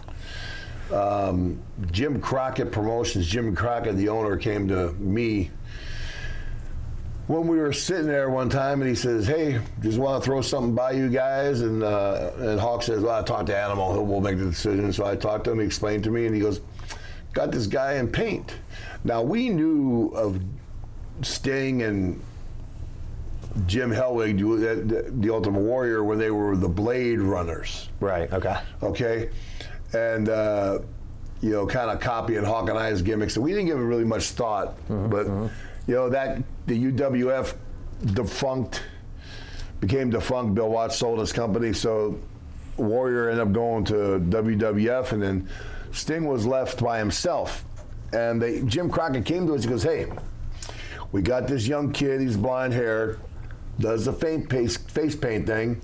Jim Crockett Promotions, Jim Crockett, the owner, came to me when we were sitting there one time, and he says, "Hey, just want to throw something by you guys." And Hawk says, "Well, I talked to Animal, we'll make the decision." So I talked to him, he explained to me, and he goes, "Got this guy in paint." Now, we knew of Sting and Jim Hellwig, the Ultimate Warrior, when they were the Blade Runners. Right, okay. And, kind of copying Hawk and I's gimmicks. So we didn't give it really much thought. But, that the UWF became defunct. Bill Watts sold his company. So Warrior ended up going to WWF, and then Sting was left by himself. And Jim Crockett came to us, he goes, "Hey, we got this young kid, he's blonde hair, does the face paint thing.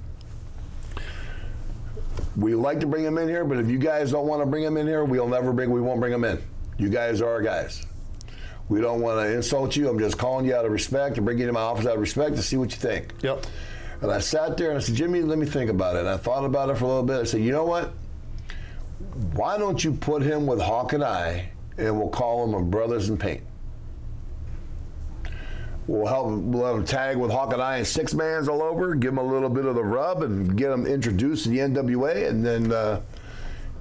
We like to bring him in here, but if you guys don't want to bring him in here, we won't bring him in. You guys are our guys. We don't want to insult you. I'm just calling you out of respect and bringing you to my office out of respect to see what you think." Yep. And I sat there and I said, "Jimmy, let me think about it." And I thought about it for a little bit. I said, "You know what? Why don't you put him with Hawk and I, and we'll call them Brothers in Paint. We'll let them tag with Hogan and I in six-mans all over, give them a little bit of the rub, and get them introduced to the NWA, and then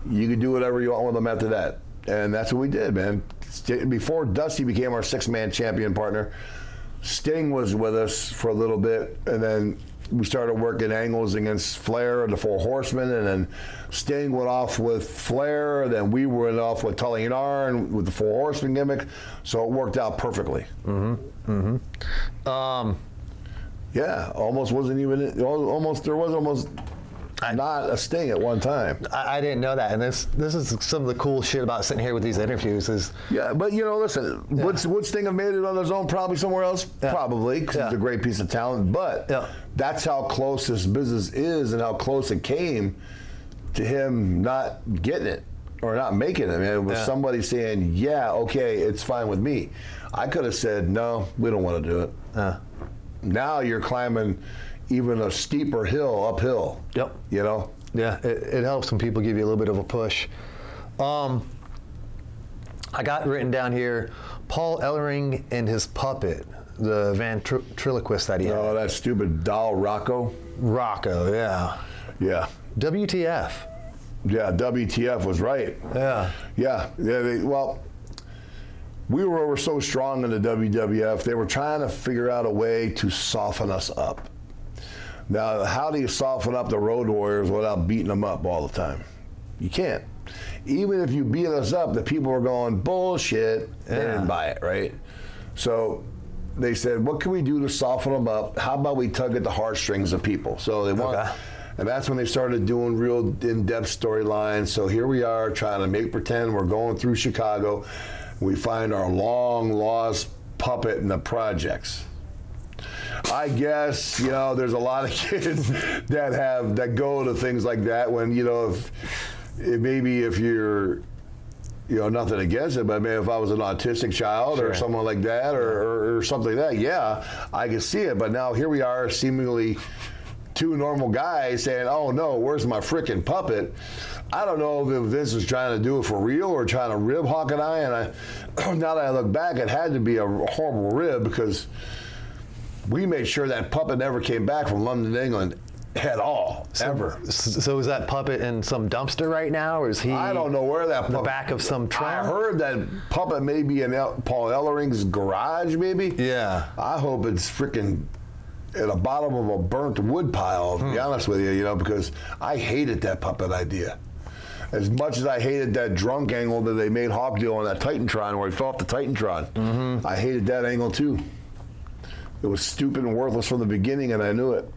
you can do whatever you want with them after that." And that's what we did, man. Before Dusty became our six-man champion partner, Sting was with us for a little bit, and then we started working angles against Flair and the Four Horsemen, and then Sting went off with Flair, then we went off with Tully and Arn with the Four Horsemen gimmick, so it worked out perfectly. Yeah, almost wasn't even, almost, there was almost not a Sting at one time. I didn't know that, and this is some of the cool shit about sitting here with these interviews is... Yeah, but listen, would Sting have made it on his own probably somewhere else? Yeah. Probably, because he's a great piece of talent, but that's how close this business is and how close it came to him not getting it or not making it. I mean, it was somebody saying, "Yeah, okay, it's fine with me." I could have said, "No, we don't want to do it." Now you're climbing even a steeper hill uphill. Yep. Yeah, it helps when people give you a little bit of a push. I got written down here, Paul Ellering and his puppet, the ventriloquist that he had. Oh, that stupid doll, Rocco. Rocco, yeah. Yeah. WTF. Yeah, WTF was right. Yeah. Well, we were so strong in the WWF, they were trying to figure out a way to soften us up. Now, how do you soften up the Road Warriors without beating them up all the time? You can't. Even if you beat us up, the people were going, "Bullshit." They didn't buy it, right? So they said, "What can we do to soften them up? How about we tug at the heartstrings of people?" So they want, and that's when they started doing real in-depth storylines. So here we are trying to pretend we're going through Chicago. We find our long-lost puppet in the projects. I guess, there's a lot of kids that go to things like that when, if you're, nothing against it, but if I was an autistic child or someone like that or something like that, I could see it. But now here we are seemingly two normal guys saying, "Oh no, where's my frickin' puppet?" I don't know if Vince was trying to do it for real or trying to rib Hawk and I. And now that I look back, it had to be a horrible rib because we made sure that puppet never came back from London, England. At all, ever. So is that puppet in some dumpster right now, or is he? I don't know where that puppet. In the back of some truck. I heard that puppet may be in Paul Ellering's garage, maybe. Yeah. I hope it's freaking at the bottom of a burnt wood pile. To be honest with you, because I hated that puppet idea. As much as I hated that drunk angle that they made Hawk do on that Titantron, where he fell off the Titantron, I hated that angle too. It was stupid and worthless from the beginning, and I knew it.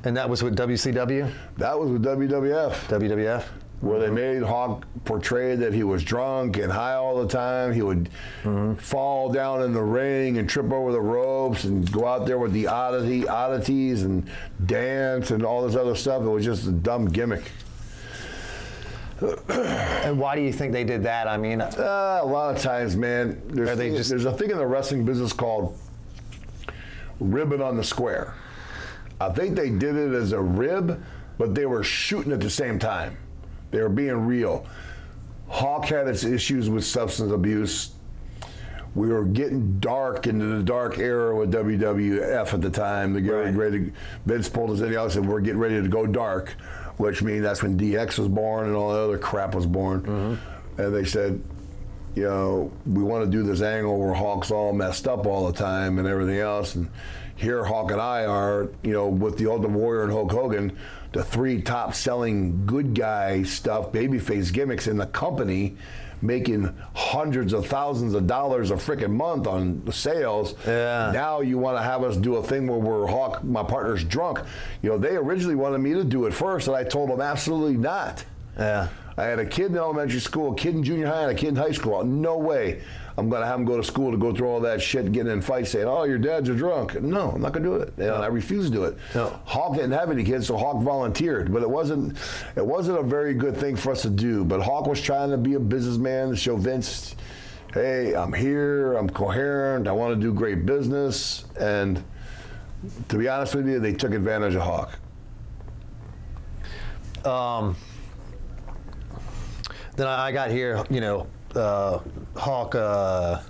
And that was with WCW? That was with WWF. WWF? Where they made Hawk portray that he was drunk and high all the time. He would fall down in the ring and trip over the ropes and go out there with the oddities and dance and all this other stuff. It was just a dumb gimmick. And why do you think they did that? I mean, a lot of times, man, there's a thing in the wrestling business called ribbon on the square. I think they did it as a rib, but they were shooting at the same time. They were being real. Hawk had its issues with substance abuse. We were getting dark into the dark era with WWF at the time. Vince pulled us in the office and we're getting ready to go dark, which means that's when DX was born and all the other crap was born. And they said, we want to do this angle where Hawk's all messed up all the time and everything else. And here Hawk and I are, with the Ultimate Warrior and Hulk Hogan, the three top selling good guy stuff, babyface gimmicks in the company, making hundreds of thousands of dollars a freaking month on the sales. Yeah. Now you want to have us do a thing where we're Hawk, my partner's drunk. They originally wanted me to do it first, and I told them absolutely not. Yeah. I had a kid in elementary school, a kid in junior high, and a kid in high school. No way I'm going to have him go to school to go through all that shit, getting in fights, saying, "Oh, your dad's a drunk." No, I'm not going to do it. I refuse to do it. No. Hawk didn't have any kids, so Hawk volunteered, but it wasn't a very good thing for us to do. But Hawk was trying to be a businessman to show Vince, "Hey, I'm here. I'm coherent. I want to do great business." And to be honest with you, they took advantage of Hawk. Then I got here, Hawk, I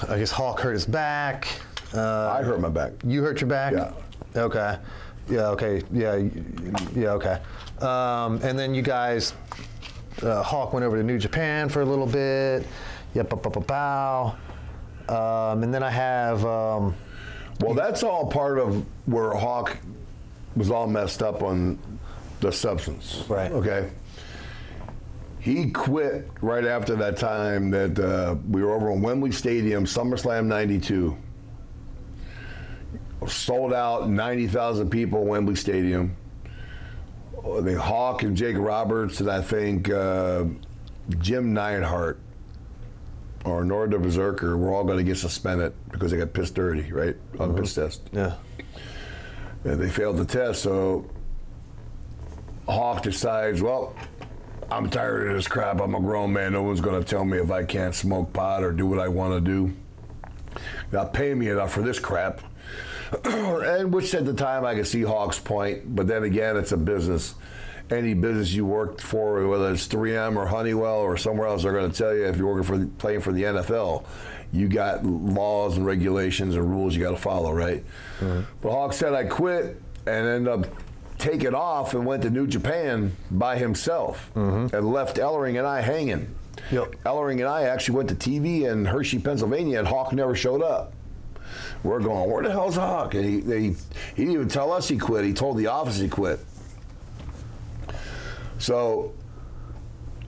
guess Hawk hurt his back. I hurt my back. You hurt your back? Yeah. Okay. Yeah, okay. Yeah, okay. And then you guys, Hawk went over to New Japan for a little bit. And then I have... well, that's all part of where Hawk was all messed up on the substance. Right. Okay. He quit right after that time that we were over in Wembley Stadium, SummerSlam '92. Sold out, 90,000 people, Wembley Stadium. I think Hawk and Jake Roberts and I think Jim Neidhart or Nord the Berserker were all going to get suspended because they got pissed dirty, right? On piss test. Yeah. And they failed the test, so Hawk decides, well, I'm tired of this crap. I'm a grown man. No one's going to tell me if I can't smoke pot or do what I want to do. Not pay me enough for this crap. And which at the time I could see Hawk's point, but then again, it's a business. Any business you worked for, whether it's 3M or Honeywell or somewhere else, they're going to tell you if you're playing for the NFL, you got laws and regulations and rules you got to follow, right? But Hawk said, I quit and ended up taking off and went to New Japan by himself and left Ellering and I hanging. Yep. Ellering and I actually went to TV in Hershey, Pennsylvania, and Hawk never showed up. We're going, where the hell's Hawk? And he didn't even tell us he quit. He told the office he quit. So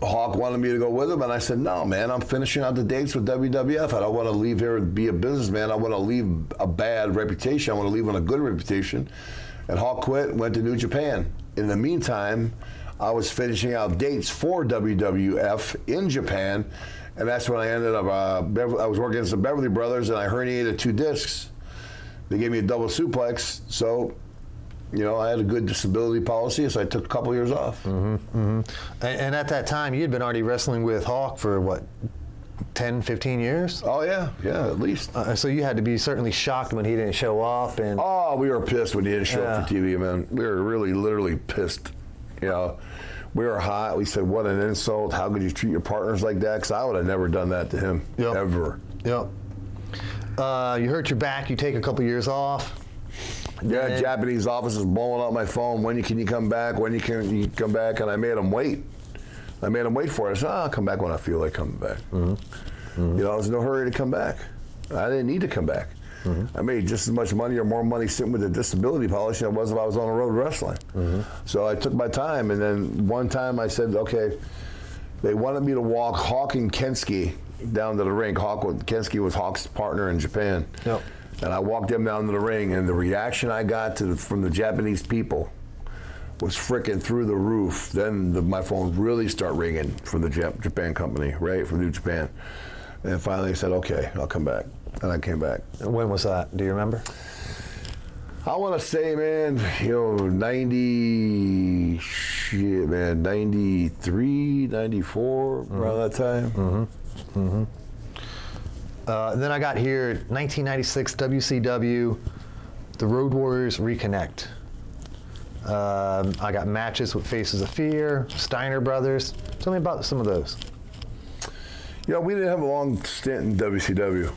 Hawk wanted me to go with him, and I said, no, man, I'm finishing out the dates with WWF. I don't want to leave here and be a businessman. I want to leave a bad reputation. I want to leave on a good reputation. And Hawk quit and went to New Japan. In the meantime, I was finishing out dates for WWF in Japan, and that's when I ended up, I was working against the Beverly Brothers, and I herniated 2 discs. They gave me a double suplex, so, you know, I had a good disability policy, so I took a couple years off. And at that time, you had been already wrestling with Hawk for, what, 10, 15 years? Oh, yeah, at least. So you had to be certainly shocked when he didn't show up. And oh, we were pissed when he didn't show up for TV, man. We were really, literally pissed. You know, we were hot. We said, what an insult. How could you treat your partners like that? Because I would have never done that to him, ever. Yep. You hurt your back. You take a couple years off. Yeah, Japanese office is blowing up my phone. When can you come back? When can you come back? And I made him wait. I made him wait for it. I said, I'll come back when I feel like coming back. You know, I was in no hurry to come back. I didn't need to come back. I made just as much money or more money sitting with a disability policy than I was if I was on the road wrestling. So I took my time, and then one time I said, okay, they wanted me to walk Hawk and Kensuke down to the ring. Kensuke was Hawk's partner in Japan. Yep. And I walked them down to the ring, and the reaction I got from the Japanese people was freaking through the roof. Then my phone really started ringing from the Japan company, right, from New Japan. And finally I said, okay, I'll come back. And I came back. When was that? Do you remember? I want to say, man, you know, 93, 94, around that time. Then I got here, 1996 WCW, the Road Warriors reconnect. I got matches with Faces of Fear, Steiner Brothers. Tell me about some of those. You know, we didn't have a long stint in WCW.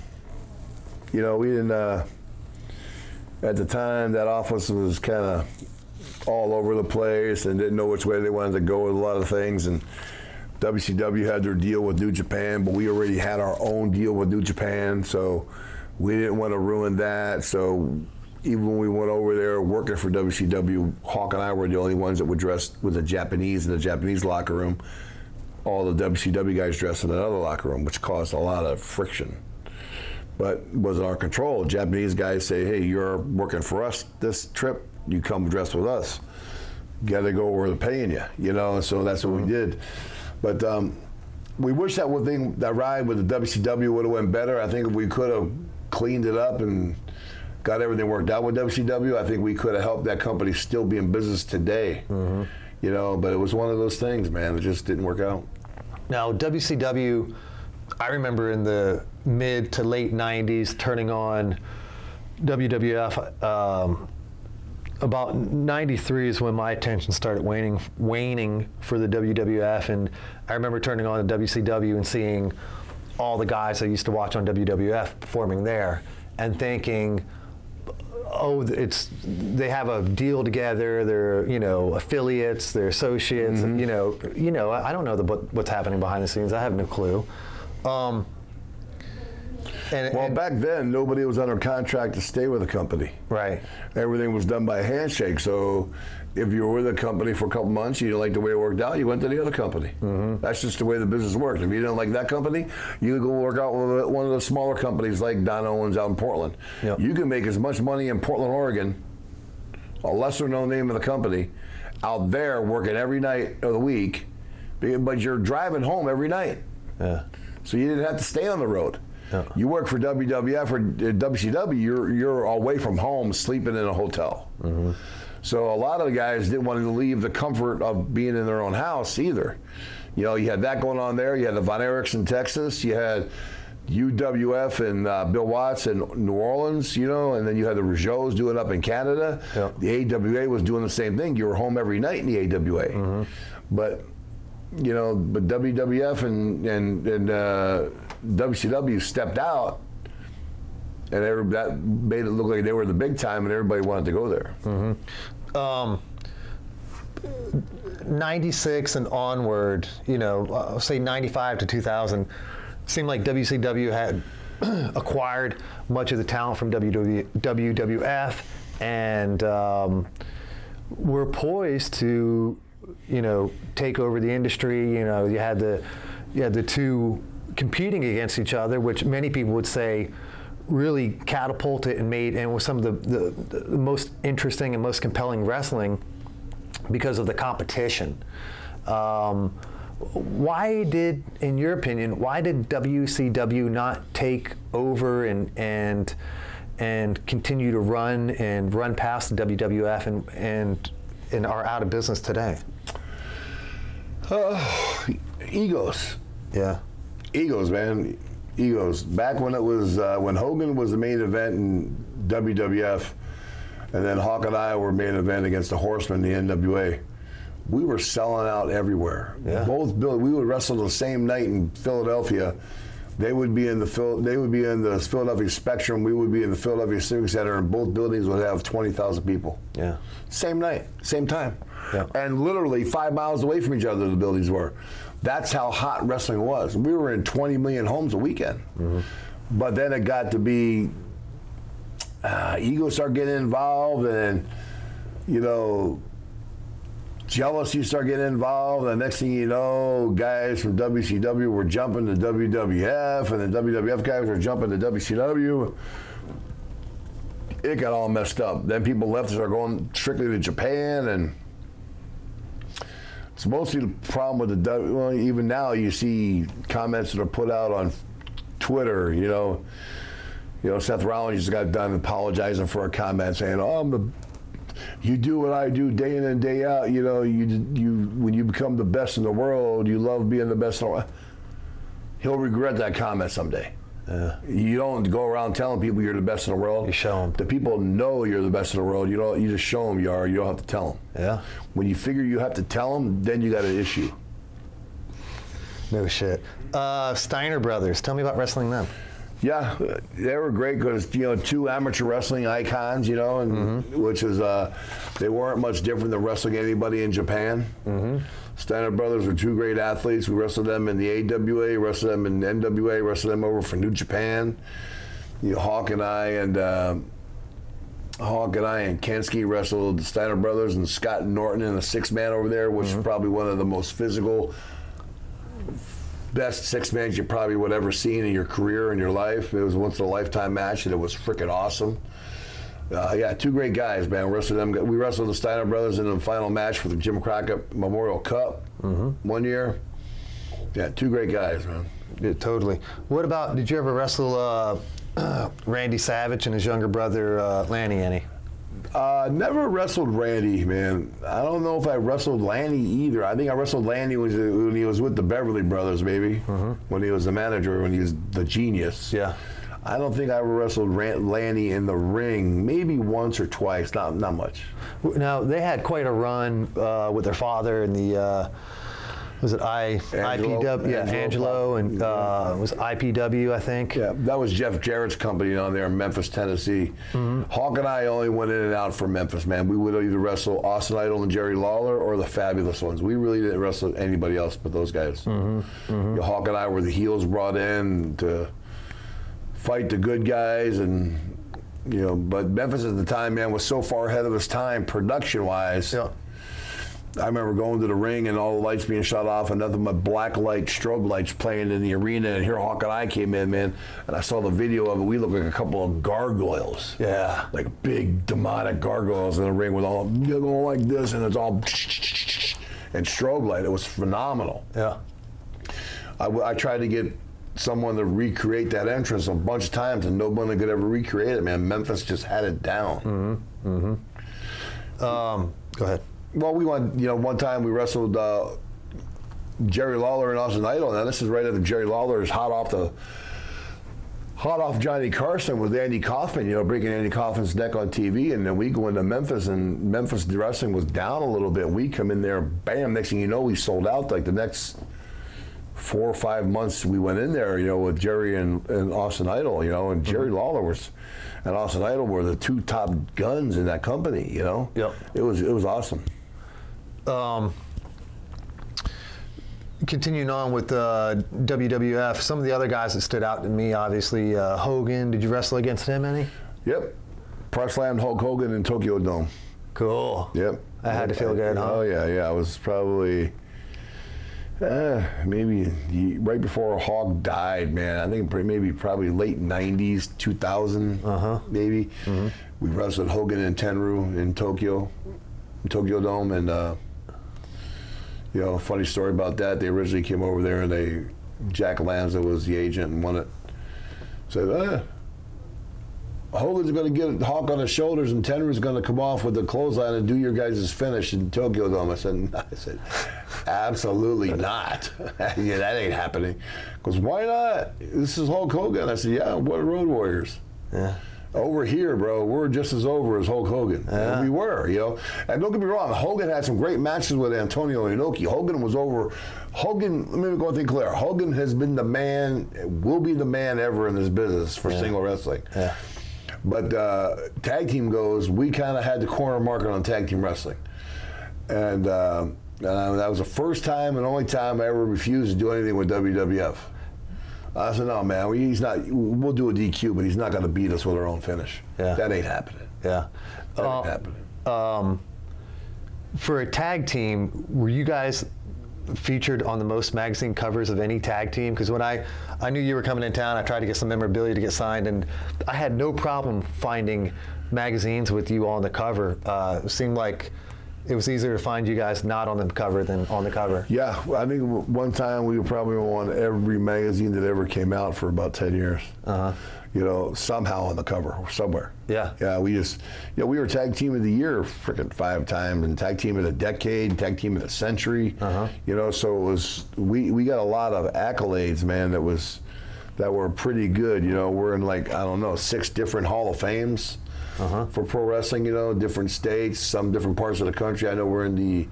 You know, we didn't, at the time, that office was kind of all over the place and didn't know which way they wanted to go with a lot of things. And WCW had their deal with New Japan, but we already had our own deal with New Japan, so we didn't want to ruin that. So even when we went over there working for WCW, Hawk and I were the only ones that would dress with the Japanese in the Japanese locker room. All the WCW guys dressed in another locker room, which caused a lot of friction. But it wasn't our control. Japanese guys say, hey, you're working for us this trip, you come dress with us. You got to go where they're paying you, you know, so that's what we did. But we wish that ride with the WCW would have went better. I think if we could have cleaned it up and got everything worked out with WCW, I think we could have helped that company still be in business today. You know, but it was one of those things, man. It just didn't work out. Now, WCW, I remember in the mid to late 90s turning on WWF. About 93 is when my attention started waning for the WWF, and I remember turning on the WCW and seeing all the guys I used to watch on WWF performing there, and thinking, oh, they have a deal together. They're, you know, affiliates, they're associates. And, you know, I don't know what's happening behind the scenes. I have no clue. Well, back then, nobody was under contract to stay with a company. Right. Everything was done by handshake. So if you were with a company for a couple months, you didn't like the way it worked out, you went to the other company. That's just the way the business worked. If you didn't like that company, you could go work out with one of the smaller companies like Don Owens out in Portland. Yep. You can make as much money in Portland, Oregon, a lesser known name of the company, out there working every night of the week, but you're driving home every night. Yeah. So you didn't have to stay on the road. Yeah. You work for WWF or WCW, you're away from home, sleeping in a hotel. So a lot of the guys didn't want to leave the comfort of being in their own house either. You know, you had that going on there. You had the Von Erichs in Texas. You had UWF and Bill Watts in New Orleans, you know, and then you had the Rougeaus doing it up in Canada. Yeah. The AWA was doing the same thing. You were home every night in the AWA. But, you know, but WWF and WCW stepped out, and that made it look like they were the big time, and everybody wanted to go there. 96 and onward, you know, say 95 to 2000, seemed like WCW had acquired much of the talent from WWF, and were poised to, you know, take over the industry. You know, you had the two competing against each other, which many people would say really catapulted and was some of the most interesting and most compelling wrestling because of the competition. In your opinion, why did WCW not take over and continue to run past the WWF and are out of business today? Egos. Yeah. Egos, man. Egos. Back when it was, when Hogan was the main event in WWF, and then Hawk and I were main event against the Horsemen, the NWA, we were selling out everywhere. Yeah. We would wrestle the same night in Philadelphia. They would be in the Philadelphia Spectrum. We would be in the Philadelphia Civic Center, and both buildings would have 20,000 people. Yeah. Same night, same time. Yeah. And literally 5 miles away from each other, the buildings were. That's how hot wrestling was. We were in 20 million homes a weekend. Mm-hmm. But then it got to be, egos start getting involved, and, you know, jealousy start getting involved, and next thing you know, guys from WCW were jumping to WWF, and the WWF guys were jumping to WCW. It got all messed up. Then people left and started going strictly to Japan, and it's mostly the problem with the well, even now you see comments that are put out on Twitter, you know, Seth Rollins just got done apologizing for a comment saying, "Oh, you do what I do day in and day out. You know, you when you become the best in the world, you love being the best in the world." He'll regret that comment someday. You don't go around telling people you're the best in the world. You show them. The people know you're the best in the world. You just show them you are. You don't have to tell them. Yeah. When you figure you have to tell them, then you got an issue. No shit. Steiner Brothers. Tell me about wrestling them. Yeah, they were great because, you know, two amateur wrestling icons, you know, and which is, they weren't much different than wrestling anybody in Japan. Mm-hmm. Steiner Brothers were two great athletes. We wrestled them in the AWA, wrestled them in the NWA, wrestled them over for New Japan. You know, Hawk and I and Kensky wrestled the Steiner Brothers and Scott and Norton in a 6-man over there, which is probably one of the most physical, best 6-mans you probably would ever seen in your career, in your life. It was once in a lifetime match, and it was freaking awesome. Yeah, two great guys, man. We wrestled the Steiner Brothers in the final match for the Jim Crockett Memorial Cup one year. Yeah, two great guys, man. Yeah, totally. What about, did you ever wrestle Randy Savage and his younger brother Lanny any? Never wrestled Randy, man. I don't know if I wrestled Lanny either. I think I wrestled Lanny when he was with the Beverly Brothers, maybe, when he was the manager, when he was the genius. Yeah. I don't think I ever wrestled Lanny in the ring. Maybe once or twice, not much. Now, they had quite a run with their father in the, was it IPW? Yeah, Angelo, and it was IPW, I think. Yeah, that was Jeff Jarrett's company down there in Memphis, Tennessee. Hawk and I only went in and out for Memphis, man. We would either wrestle Austin Idol and Jerry Lawler or the Fabulous Ones. We really didn't wrestle anybody else but those guys. Hawk and I were the heels brought in to fight the good guys, and you know, but Memphis at the time, man, was so far ahead of its time production-wise. Yeah. I remember going to the ring and all the lights being shut off and nothing but black light strobe lights playing in the arena, and here Hawk and I came in, man, and I saw the video of it. We looked like a couple of gargoyles. Yeah. Like big demonic gargoyles in the ring with all going like this, and it's all and strobe light. It was phenomenal. Yeah. I tried to get someone to recreate that entrance a bunch of times, and nobody could ever recreate it, man. Memphis just had it down. Go ahead. Well, we went, you know, one time we wrestled Jerry Lawler and Austin Idol. Now, this is right after Jerry Lawler is hot off Johnny Carson with Andy Kaufman, you know, breaking Andy Kaufman's neck on TV. And then we go into Memphis, and Memphis wrestling was down a little bit. We come in there, bam, next thing you know, we sold out. Like the next 4 or 5 months we went in there, you know, with Jerry and Austin Idol, you know, and Jerry Lawler and Austin Idol were the two top guns in that company, you know. Yep. It was awesome. Continuing on with WWF, some of the other guys that stood out to me, obviously, Hogan. Did you wrestle against him any? Yep. Pro Slammed Hulk Hogan in Tokyo Dome. Cool. Yep. I had to feel good, huh? Oh, yeah. I was probably maybe right before Hawk died, man. I think probably late 90s, 2000, maybe. We wrestled Hogan and Tenryu in Tokyo Dome, and you know, funny story about that. They originally came over there, and Jack Lanza was the agent and won it. Said, Hogan's going to get Hawk on his shoulders, and Tenrયુ's going to come off with the clothesline and do your guys' finish in Tokyo Dome. I said, absolutely not. Yeah, that ain't happening. Because why not? This is Hulk Hogan. I said, yeah, what are Road Warriors? Yeah. Over here, bro, we're just as over as Hulk Hogan. And we were, you know. And don't get me wrong, Hogan had some great matches with Antonio Inoki. Hogan was over. Hogan, let me go one thing clear. Hogan has been the man, will be the man ever in this business for single wrestling. Yeah. But tag team goes, we kind of had the corner market on tag team wrestling. And that was the first time and only time I ever refused to do anything with WWF. I said, no, man, we'll do a DQ, but he's not going to beat us with our own finish. Yeah. That ain't happening. Yeah. That ain't happening. For a tag team, were you guys featured on the most magazine covers of any tag team? Because when I knew you were coming in town, I tried to get some memorabilia to get signed, and I had no problem finding magazines with you on the cover. It seemed like it was easier to find you guys not on the cover than on the cover. Yeah, I think one time we were probably on every magazine that ever came out for about 10 years. You know, somehow on the cover or somewhere. Yeah. Yeah, we were tag team of the year freaking 5 times, and tag team of the decade, tag team of the century. You know, so it was, we got a lot of accolades, man, that were pretty good. You know, we're in like, I don't know, 6 different Hall of Fames. For pro wrestling, you know, different states, some different parts of the country. I know we're in the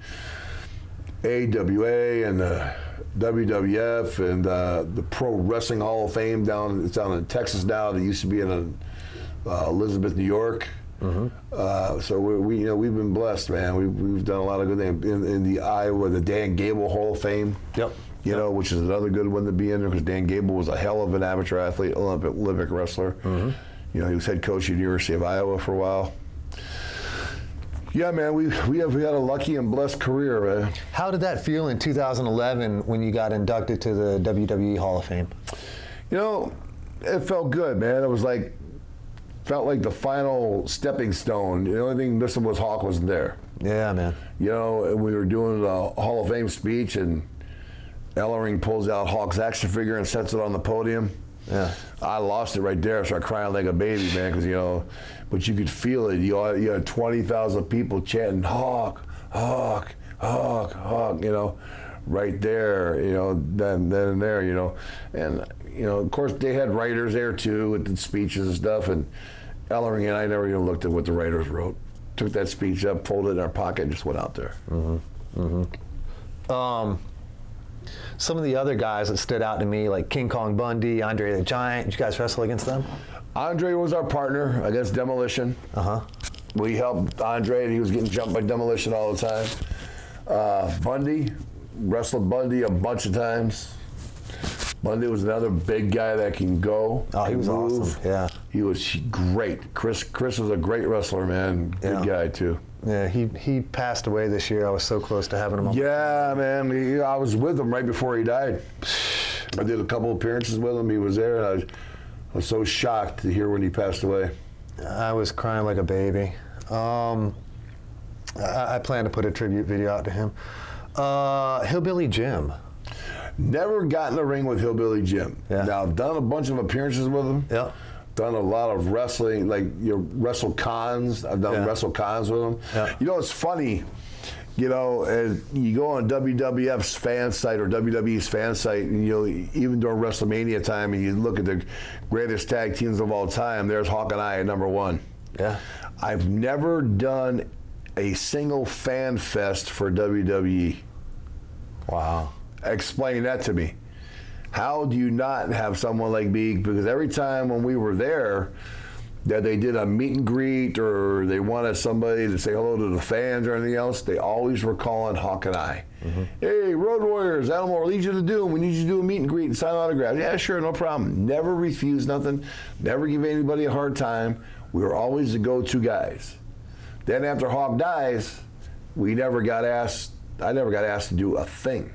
AWA and the WWF and the Pro Wrestling Hall of Fame it's down in Texas now. It used to be in Elizabeth, New York. So we've been blessed, man. We've done a lot of good things in the Iowa, the Dan Gable Hall of Fame. Yep. You know, which is another good one to be in there because Dan Gable was a hell of an amateur athlete, Olympic wrestler. You know, he was head coach at the University of Iowa for a while. Yeah, man, we had a lucky and blessed career, man. How did that feel in 2011 when you got inducted to the WWE Hall of Fame? You know, it felt good, man. It was felt like the final stepping stone. The only thing missing was Hawk wasn't there. Yeah, man. You know, and we were doing the Hall of Fame speech, and Ellering pulls out Hawk's action figure and sets it on the podium. Yeah, I lost it right there. I started crying like a baby, man, because, you know, but you could feel it. You had 20,000 people chanting, Hawk, Hawk, Hawk, Hawk, you know, right there, you know, then and there, you know. And, you know, of course, they had writers there, too, with the speeches and stuff. And Ellering and I never even looked at what the writers wrote. Took that speech up, folded it in our pocket, and just went out there. Some of the other guys that stood out to me, like King Kong Bundy, Andre the Giant, did you guys wrestle against them? Andre was our partner against Demolition. We helped Andre, and he was getting jumped by Demolition all the time. Bundy, wrestled Bundy a bunch of times. Bundy was another big guy that can go. Oh, he was awesome, yeah. He was great. Chris was a great wrestler, man. Good guy, too. Yeah, he passed away this year. I was so close to having him on. Yeah, man. I was with him right before he died. I did a couple appearances with him. He was there, and I was so shocked to hear when he passed away. I was crying like a baby. I plan to put a tribute video out to him. Hillbilly Jim. Never got in the ring with Hillbilly Jim. Yeah. Now, I've done a bunch of appearances with him. Yeah. Done a lot of wrestling, like your wrestle cons. I've done wrestle cons with him. Yeah. You know, it's funny, you know, you go on WWF's fan site or WWE's fan site, and, you know, even during WrestleMania time, and you look at the greatest tag teams of all time, there's Hawk and I at #1. Yeah. I've never done a single fan fest for WWE. Wow. Explain that to me. How do you not have someone like me? Because every time when we were there, that they did a meet and greet or they wanted somebody to say hello to the fans or anything else, they always were calling Hawk and I. Hey, Road Warriors, Animal, what need you to do? We need you to do a meet and greet and sign autographs. Yeah, sure, no problem. Never refuse nothing. Never give anybody a hard time. We were always the go-to guys. Then after Hawk dies, I never got asked to do a thing.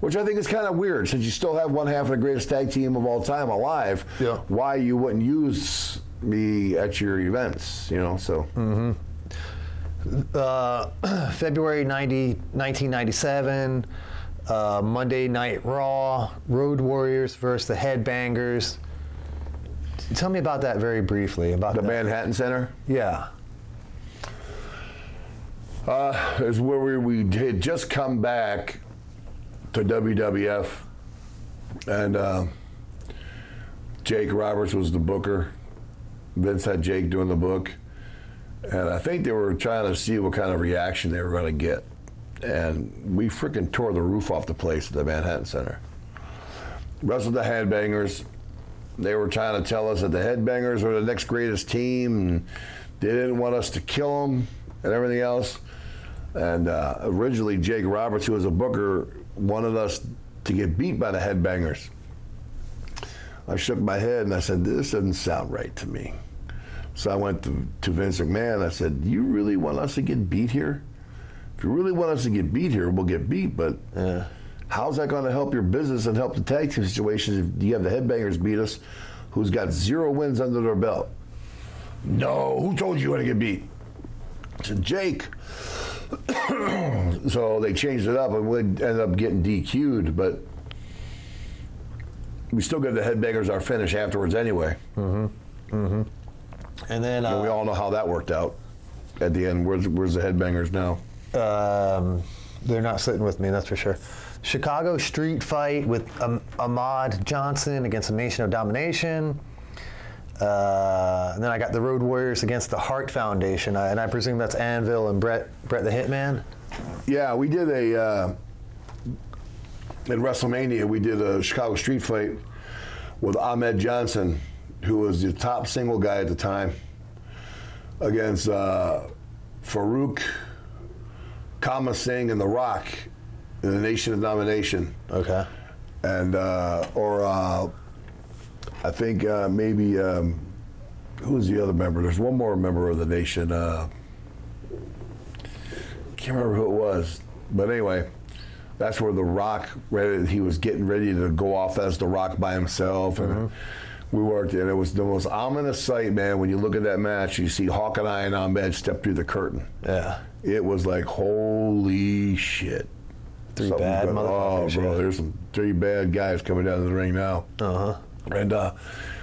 Which I think is kind of weird, since you still have one half of the greatest tag team of all time alive. Yeah. Why you wouldn't use me at your events, you know? So. February 1997, Monday Night Raw, Road Warriors versus the Headbangers. Tell me about that very briefly. About the that. Manhattan Center. Yeah. Is where we had just come back to WWF, and Jake Roberts was the booker. Vince had Jake doing the book, and I think they were trying to see what kind of reaction they were going to get. And we freaking tore the roof off the place at the Manhattan Center. Wrestled the Headbangers. They were trying to tell us that the Headbangers were the next greatest team, and they didn't want us to kill them and everything else. And originally, Jake Roberts, who was a booker, wanted us to get beat by the Headbangers. I shook my head and I said, this doesn't sound right to me. So I went to Vince McMahon. I said, you really want us to get beat here? If you really want us to get beat here, we'll get beat, but how's that going to help your business and help the tag team situations if you have the Headbangers beat us, who's got 0 wins under their belt? No, who told you want to get beat? I said, Jake. So they changed it up and we ended up getting DQ'd, but we still gave the Headbangers our finish afterwards anyway. Mm-hmm. Mm-hmm. And then we all know how that worked out at the end. Where's the Headbangers now? They're not sitting with me, that's for sure. Chicago street fight with Ahmad Johnson against the Nation of Domination. And then I got the Road Warriors against the Hart Foundation, and I presume that's Anvil and Brett the Hitman? Yeah, we did in WrestleMania, we did a Chicago street fight with Ahmed Johnson, who was the top single guy at the time, against Farouk, Kama Singh, and The Rock in the Nation of Domination. Okay. And, I think maybe, who's the other member? There's one more member of the Nation. Can't remember who it was. But anyway, that's where The Rock, he was getting ready to go off as The Rock by himself. And we worked, and it was the most ominous sight, man. When you look at that match, you see Hawk and I and Ahmed step through the curtain. Yeah. It was like, holy shit. Three bad motherfuckers. Oh, bro, there's some 3 bad guys coming down to the ring now. Uh-huh. And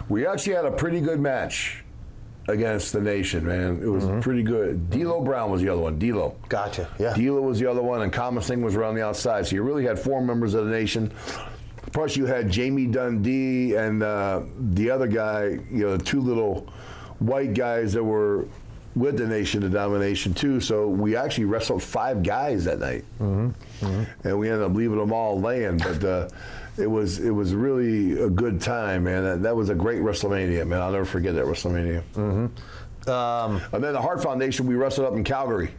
we actually had a pretty good match against the Nation, man. It was pretty good. D'Lo Brown was the other one. D'Lo. Gotcha. Yeah. D'Lo was the other one, and Kama Singh was around the outside. So you really had 4 members of the Nation. Plus, you had Jamie Dundee and the other guy, 2 little white guys that were with the Nation of Domination too. So we actually wrestled 5 guys that night, and we ended up leaving them all laying. But it was really a good time, man. That was a great WrestleMania, man. I'll never forget that WrestleMania. And then the Hart Foundation, we wrestled up in Calgary.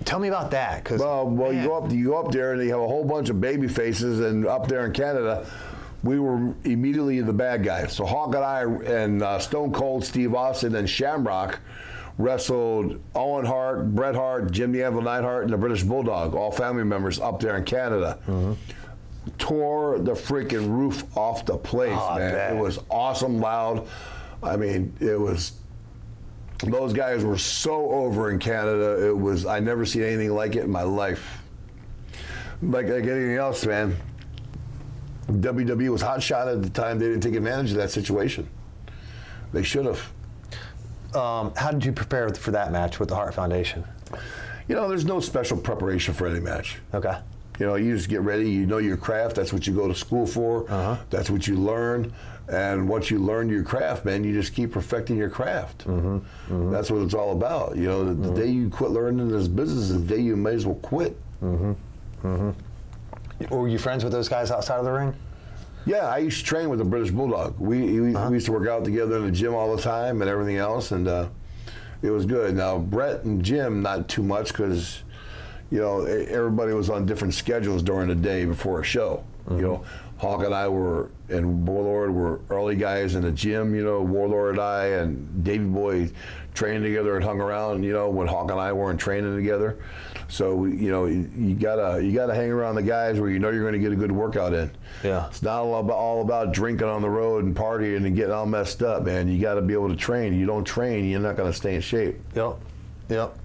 Tell me about that. Well, you go up there and they have a whole bunch of baby faces, and up there in Canada, we were immediately the bad guys. So Hawk and I and Stone Cold Steve Austin and Shamrock wrestled Owen Hart, Bret Hart, Jim the Anvil Neidhart, and the British Bulldog, all family members up there in Canada. Tore the freaking roof off the place, man. It was awesome, loud. I mean, those guys were so over in Canada. I never seen anything like it in my life. Like anything else, man. WWE was hot shot at the time. They didn't take advantage of that situation. They should have. How did you prepare for that match with the Hart Foundation? There's no special preparation for any match. Okay. You just get ready. You know your craft. That's what you go to school for. That's what you learn. And once you learn your craft, man, you just keep perfecting your craft. That's what it's all about. The day you quit learning this business is the day you may as well quit. Were you friends with those guys outside of the ring? Yeah, I used to train with the British Bulldog. We used to work out together in the gym all the time and everything else, and it was good. Now, Brett and Jim, not too much, because everybody was on different schedules during the day before a show. Hawk and I and Warlord were early guys in the gym. Warlord and I and Davey Boy trained together and hung around. When Hawk and I weren't training together. So you gotta hang around the guys where you're going to get a good workout in. Yeah. It's not all about drinking on the road and partying and getting all messed up, man. You got to be able to train. You don't train, you're not going to stay in shape. Yep.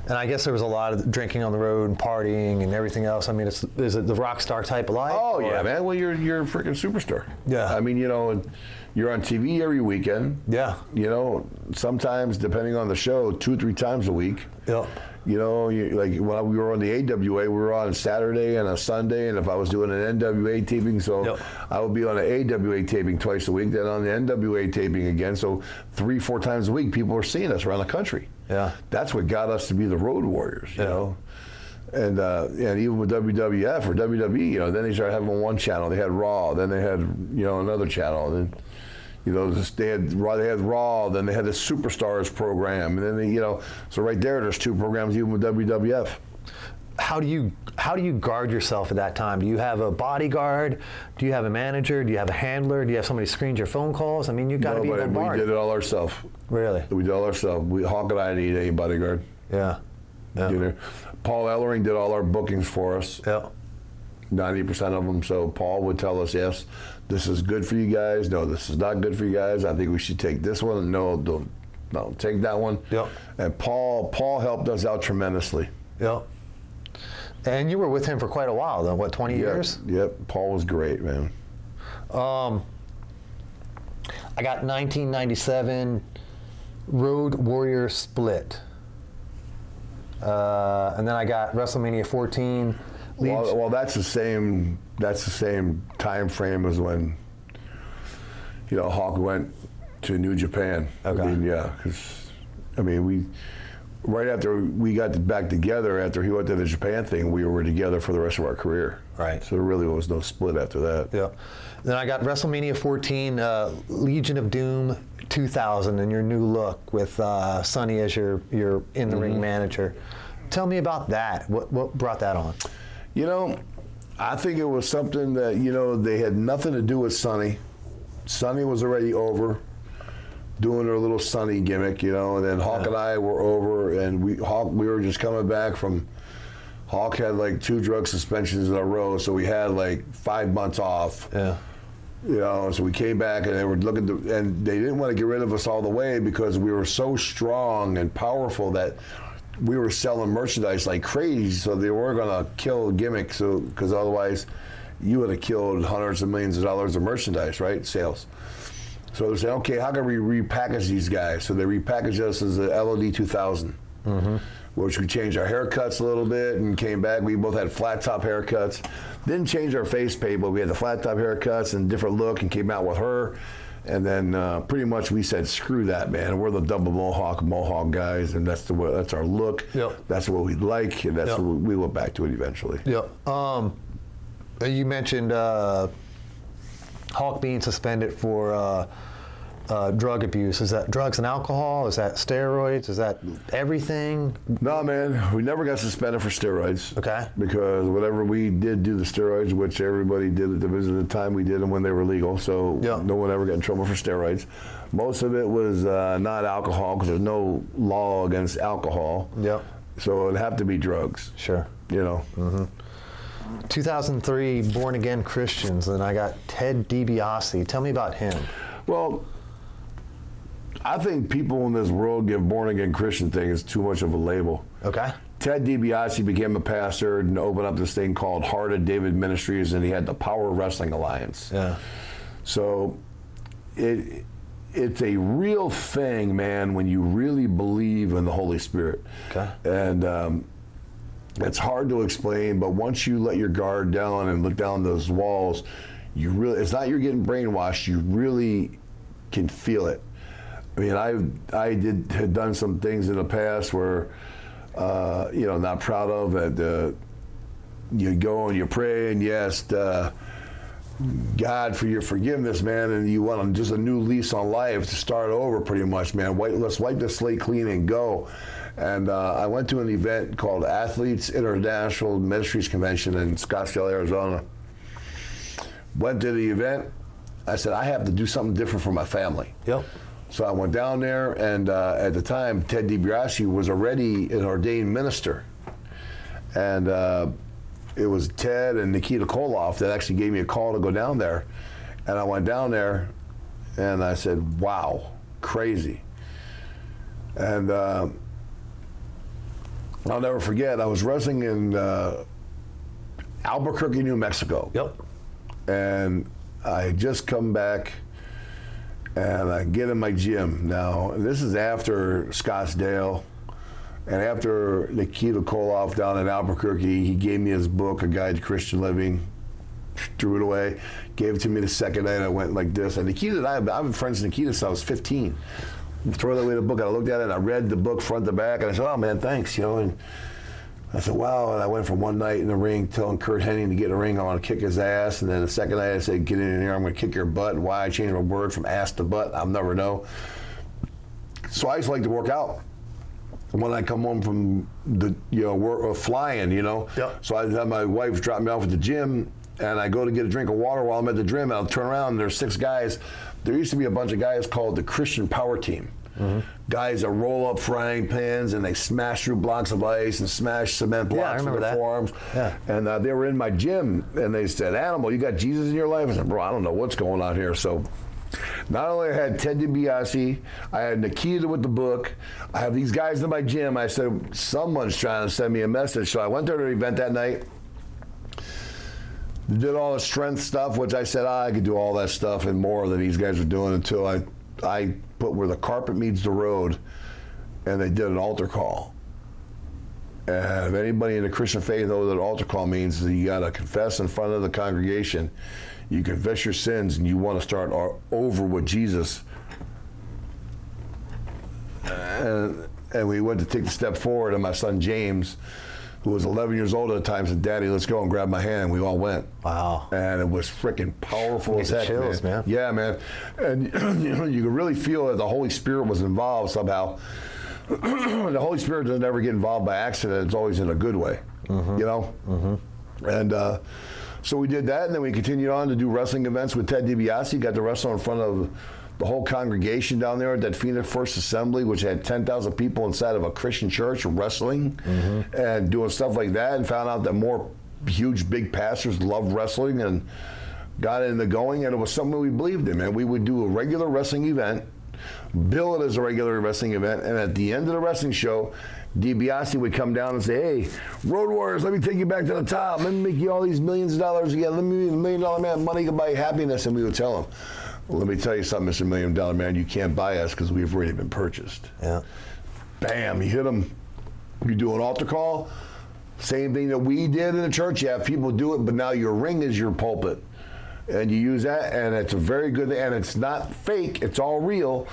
And I guess there was a lot of drinking on the road and partying and everything else. I mean, is it the rock star type of life? Oh, yeah, man. Well, you're a freaking superstar. Yeah. I mean, you know, you're on TV every weekend. Yeah. You know, sometimes, depending on the show, 2-3 times a week. Yep. You know, like when we were on the AWA, we were on Saturday and a Sunday, and if I was doing an NWA taping, so I would be on an AWA taping twice a week, then on the NWA taping again, so 3-4 times a week, people were seeing us around the country. Yeah. That's what got us to be the Road Warriors, you know. And even with WWF or WWE, you know, then they started having one channel. They had Raw, then they had, you know, another channel, and then, you know, they had Raw, then they had the Superstars program, and then they, you know, so right there's 2 programs even with WWF. How do you guard yourself at that time? Do you have a bodyguard? Do you have a manager? Do you have a handler? Do you have somebody screens your phone calls? I mean, you've got to be bombarded. We did it all ourselves. Really? We did it all ourselves. Hawk and I didn't need any bodyguard. Yeah. Yeah. You know, Paul Ellering did all our bookings for us. Yeah. 90% of them. So Paul would tell us, yes, this is good for you guys. No, this is not good for you guys. I think we should take this one. No, don't take that one. Yep. And Paul helped us out tremendously. Yep. And you were with him for quite a while, though. What, 20 years? Yep. Paul was great, man. I got 1997 Road Warrior split. And then I got WrestleMania 14. Well, that's the same time frame as when, you know, Hawk went to New Japan. Okay. I mean, yeah, because right after we got back together, after he went to the Japan thing, we were together for the rest of our career. Right. So there really was no split after that. Yeah. Then I got WrestleMania 14, Legion of Doom 2000, and your new look with Sonny as your in-the-ring manager. Tell me about that. What brought that on? You know, I think it was something that, you know, they had nothing to do with Sonny. Sonny was already over, doing her little Sonny gimmick, you know, and then Hawk and I were over, and we were just coming back from, Hawk had like 2 drug suspensions in a row, so we had like 5 months off. Yeah. You know, so we came back and they were looking to, and they didn't want to get rid of us all the way because we were so strong and powerful that we were selling merchandise like crazy, so they were going to kill gimmicks, because otherwise you would have killed hundreds of millions of dollars of merchandise, right? Sales. So they said, okay, how can we repackage these guys? So they repackaged us as the LOD 2000, which we changed our haircuts a little bit and came back. We both had flat top haircuts. Didn't change our face paint, but we had the flat top haircuts and different look, and came out with her. And then pretty much we said, screw that, man. We're the double mohawk guys, and that's our look. Yep. That's what we like, and that's what we went back to it eventually. Yep. You mentioned Hawk being suspended for drug abuse. Is that drugs and alcohol? Is that steroids? Is that everything? No, man. We never got suspended for steroids. Okay. Because whatever we did do the steroids, which everybody did at the time we did them when they were legal, so no one ever got in trouble for steroids. Most of it was not alcohol, because there's no law against alcohol. Yep. So it'd have to be drugs. Sure. You know. 2003, Born Again Christians, and I got Ted DiBiase. Tell me about him. Well, I think people in this world give Born Again Christian thing as too much of a label. Okay. Ted DiBiase became a pastor and opened up this thing called Heart of David Ministries, and he had the Power Wrestling Alliance. Yeah. So it's a real thing, man, when you really believe in the Holy Spirit. Okay. And it's hard to explain, but once you let your guard down and look down those walls, it's not you're getting brainwashed, you really can feel it. I mean, I had done some things in the past where, you know, not proud of that. You go and you pray and you ask God for your forgiveness, man, and you want just a new lease on life to start over, pretty much, man. Let's wipe the slate clean and go. And I went to an event called Athletes International Ministries Convention in Scottsdale, Arizona. Went to the event. I said, I have to do something different for my family. Yep. So I went down there, and at the time, Ted DiBiase was already an ordained minister. And it was Ted and Nikita Koloff that actually gave me a call to go down there. And I went down there, and I said, wow, crazy. And I'll never forget, I was wrestling in Albuquerque, New Mexico. Yep. And I just come back and I get in my gym. Now, this is after Scottsdale and after Nikita Koloff down in Albuquerque. He gave me his book, A Guide to Christian Living, threw it away, gave it to me the second night. I went like this. And Nikita and I've been friends with Nikita since I was 15. Throw away the book, and I looked at it and I read the book front to back, and I said, oh man, thanks, you know. And I said, wow. And I went from one night in the ring telling Kurt Hennig to get in the ring, I want to kick his ass. And then the second night I said, get in here, I'm going to kick your butt. Why I changed my word from ass to butt, I'll never know. So I used to like to work out when I come home from the, you know, work, flying, you know. Yep. So I have my wife drop me off at the gym, and I go to get a drink of water while I'm at the gym, and I'll turn around and there's 6 guys. There used to be a bunch of guys called the Christian Power Team. Mm-hmm. Guys that roll up frying pans and they smash through blocks of ice and smash cement blocks with their forearms. Yeah. And they were in my gym and they said, Animal, you got Jesus in your life? I said, bro, I don't know what's going on here. So not only I had Ted DiBiase, I had Nikita with the book, I have these guys in my gym. I said, someone's trying to send me a message. So I went to the event that night, did all the strength stuff, which I said, I could do all that stuff and more that these guys were doing, until I put where the carpet meets the road, and they did an altar call. And if anybody in the Christian faith knows what an altar call means, is you got to confess in front of the congregation. You confess your sins, and you want to start over with Jesus. And we went to take the step forward, and my son James, who was 11 years old at the time, said, Daddy, let's go, and grabbed my hand. We all went. Wow. And it was freaking powerful as heck, chills, man. Yeah, man. And you could really feel that the Holy Spirit was involved somehow. The Holy Spirit doesn't ever get involved by accident. It's always in a good way, you know? Mm-hmm. And so we did that, and then we continued on to do wrestling events with Ted DiBiase. Got to wrestle in front of the whole congregation down there at that Phoenix First Assembly, which had 10,000 people inside of a Christian church wrestling and doing stuff like that, and found out that more huge, big pastors loved wrestling and got into going, and it was something we believed in, man. We would do a regular wrestling event, bill it as a regular wrestling event, and at the end of the wrestling show, DiBiase would come down and say, hey, Road Warriors, let me take you back to the top. Let me make you all these millions of dollars again. Let me be $1 million man. Money can buy happiness. And we would tell him, well, let me tell you something, Mr. $1 Million Man, you can't buy us because we've already been purchased. Yeah. Bam, you hit them. You do an altar call. Same thing that we did in the church. You have people do it, but now your ring is your pulpit. And you use that, and it's a very good thing. And it's not fake. It's all real.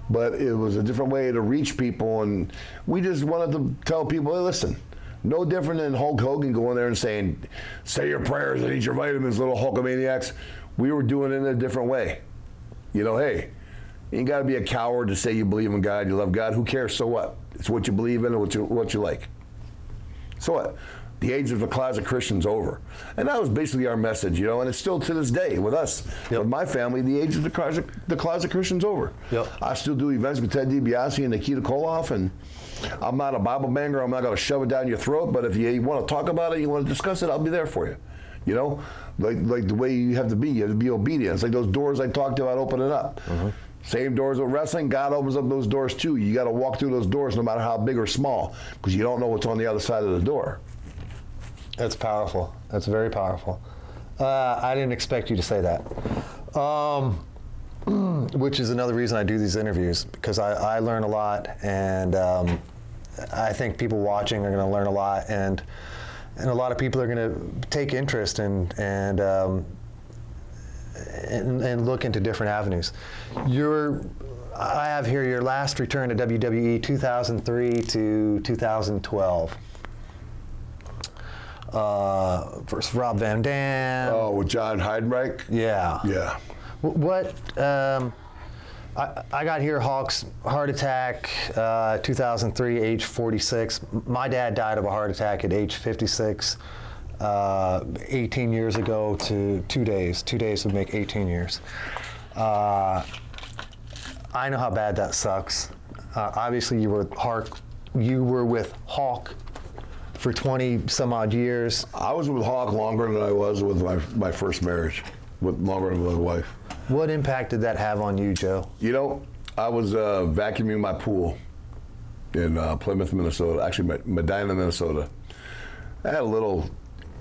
But it was a different way to reach people. And we just wanted to tell people, hey, listen, no different than Hulk Hogan going there and saying, say your prayers and eat your vitamins, little Hulkamaniacs. We were doing it in a different way. You know, hey, you ain't got to be a coward to say you believe in God, you love God. Who cares? So what? It's what you believe in and what you like. So what? The age of the closet Christian's over. And that was basically our message, you know, and it's still to this day with us. Yep. With my family, the age of the closet Christian's over. Yep. I still do events with Ted DiBiase and Nikita Koloff, and I'm not a Bible banger. I'm not going to shove it down your throat, but if you want to talk about it, you want to discuss it, I'll be there for you. You know, like the way you have to be obedient. It's like those doors I talked about opening up. Same doors with wrestling, God opens up those doors too. You got to walk through those doors no matter how big or small, because you don't know what's on the other side of the door. That's powerful. That's very powerful. I didn't expect you to say that. Which is another reason I do these interviews, because I learn a lot, and I think people watching are going to learn a lot, and a lot of people are going to take interest and look into different avenues. I have here your last return to WWE, 2003 to 2012. Versus Rob Van Dam. Oh, with John Heidenreich? Yeah. Yeah. What, I got here, Hawk's heart attack, 2003, age 46. My dad died of a heart attack at age 56, 18 years ago to 2 days. 2 days would make 18 years. I know how bad that sucks. Obviously, you were with Hawk for 20 some odd years. I was with Hawk longer than I was with my first marriage, longer than with my wife. What impact did that have on you, Joe? You know, I was vacuuming my pool, in Plymouth, Minnesota. Actually, Medina, Minnesota. I had a little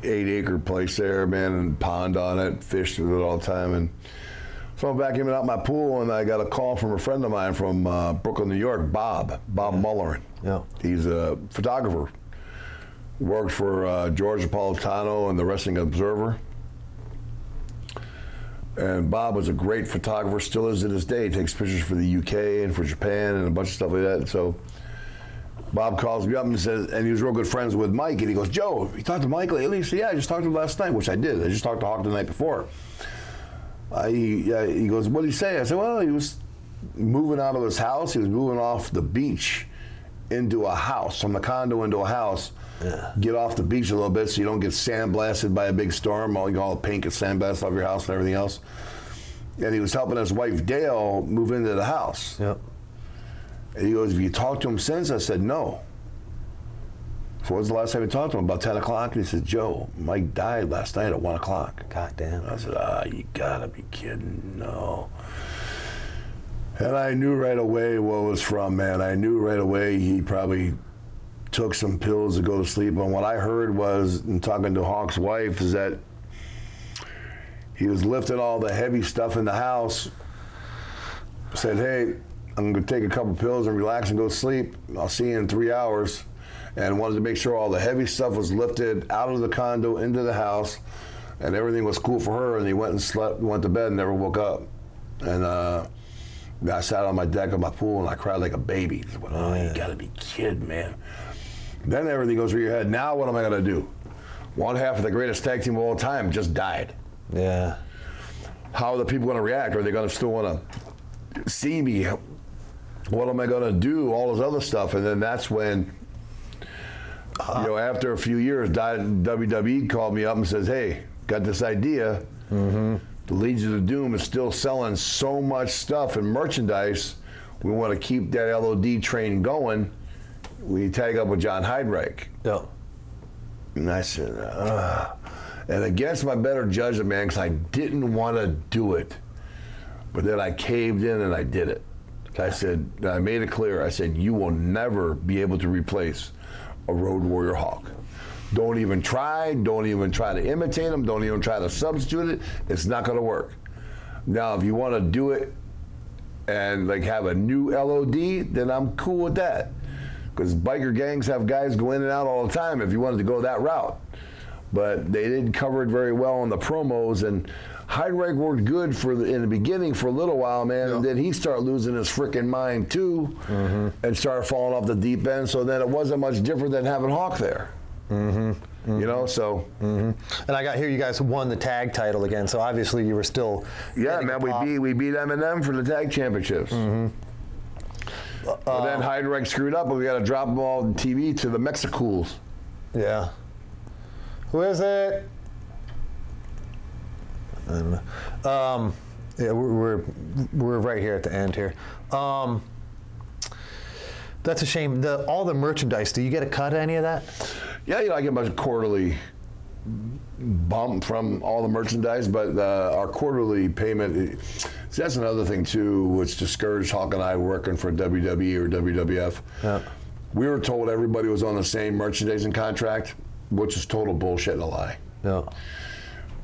8-acre place there, man, and pond on it. Fished with it all the time, and so I'm vacuuming out my pool, and I got a call from a friend of mine from Brooklyn, New York, Bob Mullerin. Yeah. He's a photographer. Worked for George Napolitano and the Wrestling Observer. And Bob was a great photographer, still is to this day. He takes pictures for the UK and for Japan and a bunch of stuff like that. So Bob calls me up and says, and he was real good friends with Mike, and he goes, Joe, you talked to Mike lately? He said, yeah, I just talked to him last night, which I did. I just talked to Hawk the night before. He goes, what did he say? I said, well, he was moving out of his house. He was moving off the beach into a house, from the condo into a house. Yeah. Get off the beach a little bit so you don't get sandblasted by a big storm. All the paint gets sandblasted off your house and everything else. And he was helping his wife, Dale, move into the house. Yep. And he goes, have you talked to him since? I said, no. So what was the last time you talked to him? About 10 o'clock? And he said, Joe, Mike died last night at 1 o'clock. God damn. I said, you gotta be kidding. No. And I knew right away what it was from, man. I knew right away he probably took some pills to go to sleep. And what I heard was, in talking to Hawk's wife, is that he was lifting all the heavy stuff in the house, said, hey, I'm going to take a couple pills and relax and go to sleep. I'll see you in 3 hours. And wanted to make sure all the heavy stuff was lifted out of the condo into the house, and everything was cool for her. And he went and slept, went to bed, and never woke up. And I sat on my deck of my pool, and I cried like a baby. I went, you got to be kidding, man. Then everything goes through your head. Now what am I going to do? One half of the greatest tag team of all time just died. Yeah. How are the people going to react? Are they going to still want to see me? What am I going to do? All this other stuff. And then that's when, after a few years, WWE called me up and says, hey, got this idea. Mm-hmm. The Legion of Doom is still selling so much stuff and merchandise. We want to keep that LOD train going. We tag up with John Heidreich. Yeah. And I said, and against my better judgment, man, because I didn't want to do it. But then I caved in and I did it. I said, I made it clear. I said, you will never be able to replace a Road Warrior Hawk. Don't even try. Don't even try to imitate him. Don't even try to substitute it. It's not going to work. Now, if you want to do it and have a new LOD, then I'm cool with that. Because biker gangs have guys go in and out all the time if you wanted to go that route. But they didn't cover it very well in the promos, and Heidreich worked good in the beginning for a little while, man, and then he started losing his freaking mind too, and started falling off the deep end, so then it wasn't much different than having Hawk there. So. And I got here you guys won the tag title again, so obviously you were still. Yeah, man, we beat M&M for the tag championships. But then Heidreich screwed up, and we got to drop them all on TV to the Mexicools. Yeah. Who is it? Yeah, we're right here at the end here. That's a shame. All the merchandise. Do you get a cut of any of that? Yeah, I get a quarterly bump from all the merchandise, but our quarterly payment. That's another thing too, which discouraged Hawk and I working for WWE or WWF. Yeah. We were told everybody was on the same merchandising contract, which is total bullshit and a lie. Yeah.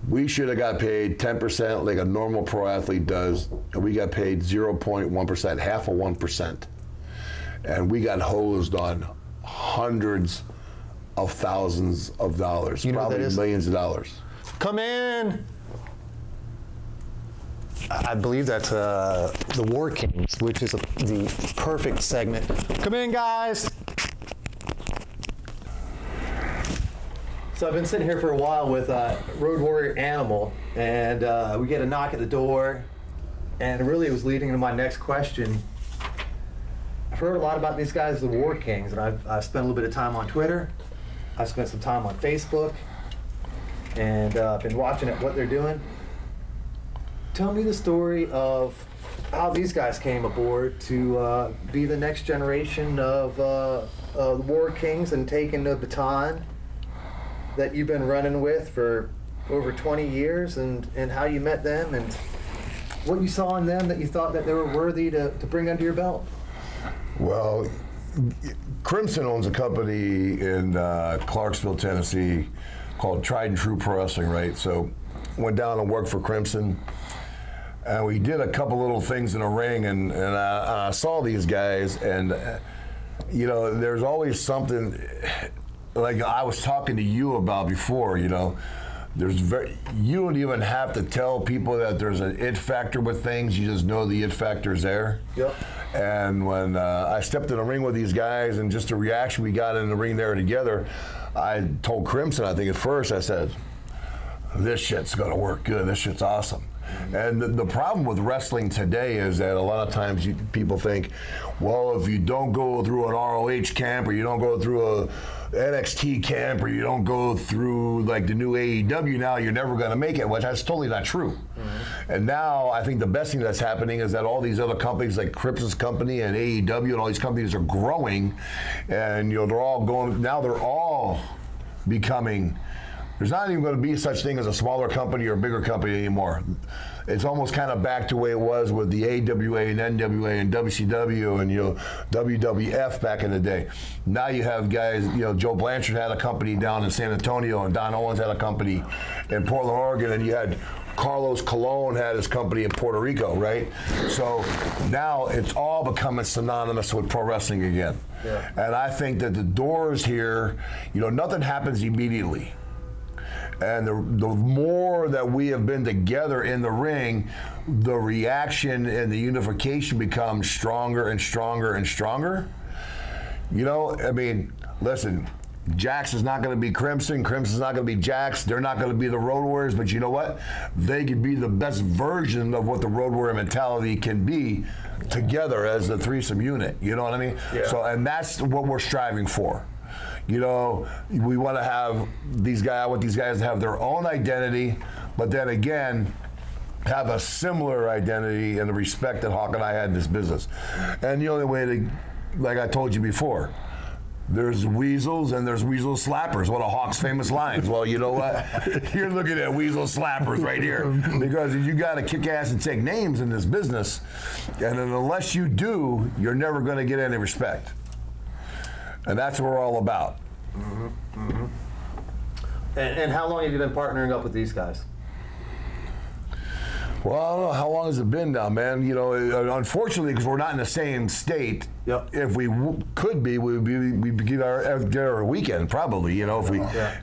We should have got paid 10% like a normal pro athlete does, and we got paid 0.1%, half of 1%. And we got hosed on hundreds of thousands of dollars, probably millions of dollars. Come in. I believe that's the War Kings, which is the perfect segment. Come in, guys. So I've been sitting here for a while with Road Warrior Animal, and we get a knock at the door, and really it was leading to my next question. I've heard a lot about these guys, the War Kings, and I've spent a little bit of time on Twitter. I've spent some time on Facebook, and I've been watching what they're doing. Tell me the story of how these guys came aboard to be the next generation of the War Kings and taking the baton that you've been running with for over 20 years, and how you met them and what you saw in them that you thought that they were worthy to bring under your belt. Well, Crimson owns a company in Clarksville, Tennessee, called Tried and True Pro Wrestling, right? So went down and worked for Crimson, and we did a couple little things in the ring, and I saw these guys, and you know, there's always something like I was talking to you about before, you know. You don't even have to tell people that there's an it factor with things. You just know the it factor's there. Yep. And when I stepped in the ring with these guys, and just the reaction we got in the ring there together, I told Crimson, I think at first, I said, this shit's gonna work good. This shit's awesome. And the problem with wrestling today is that a lot of times people think, well, if you don't go through an ROH camp, or you don't go through a NXT camp, or you don't go through like the new AEW now, you're never going to make it, which that's totally not true. Mm-hmm. And now I think the best thing that's happening is that all these other companies like Crimson's company and AEW and all these companies are growing, and you know, they're all going, now they're all becoming, there's not even going to be such thing as a smaller company or a bigger company anymore. It's almost kind of back to the way it was with the AWA and NWA and WCW and, you know, WWF back in the day. Now you have guys, you know, Joe Blanchard had a company down in San Antonio, and Don Owens had a company in Portland, Oregon, and you had Carlos Colon had his company in Puerto Rico, right? So now it's all becoming synonymous with pro wrestling again. Yeah. And I think that the doors here, you know, nothing happens immediately. And the more that we have been together in the ring, the reaction and the unification becomes stronger and stronger and stronger. You know, I mean, listen, Jax is not going to be Crimson. Crimson's not going to be Jax. They're not going to be the Road Warriors, but you know what? They could be the best version of what the Road Warrior mentality can be together as the threesome unit. You know what I mean? Yeah. So, and that's what we're striving for. You know, we want to have these guys, I want these guys to have their own identity, but then again, have a similar identity and the respect that Hawk and I had in this business. And the only way to, like I told you before, there's weasels and there's weasel slappers. One of Hawk's famous lines. Well, you know what? You're looking at weasel slappers right here, because you got to kick ass and take names in this business, and unless you do, you're never going to get any respect. And that's what we're all about. Mm-hmm. Mm-hmm. And how long have you been partnering up with these guys? Well, I don't know. How long has it been now, man? You know, unfortunately, because we're not in the same state, yep. If we could be, we'd be our weekend, probably, you know, if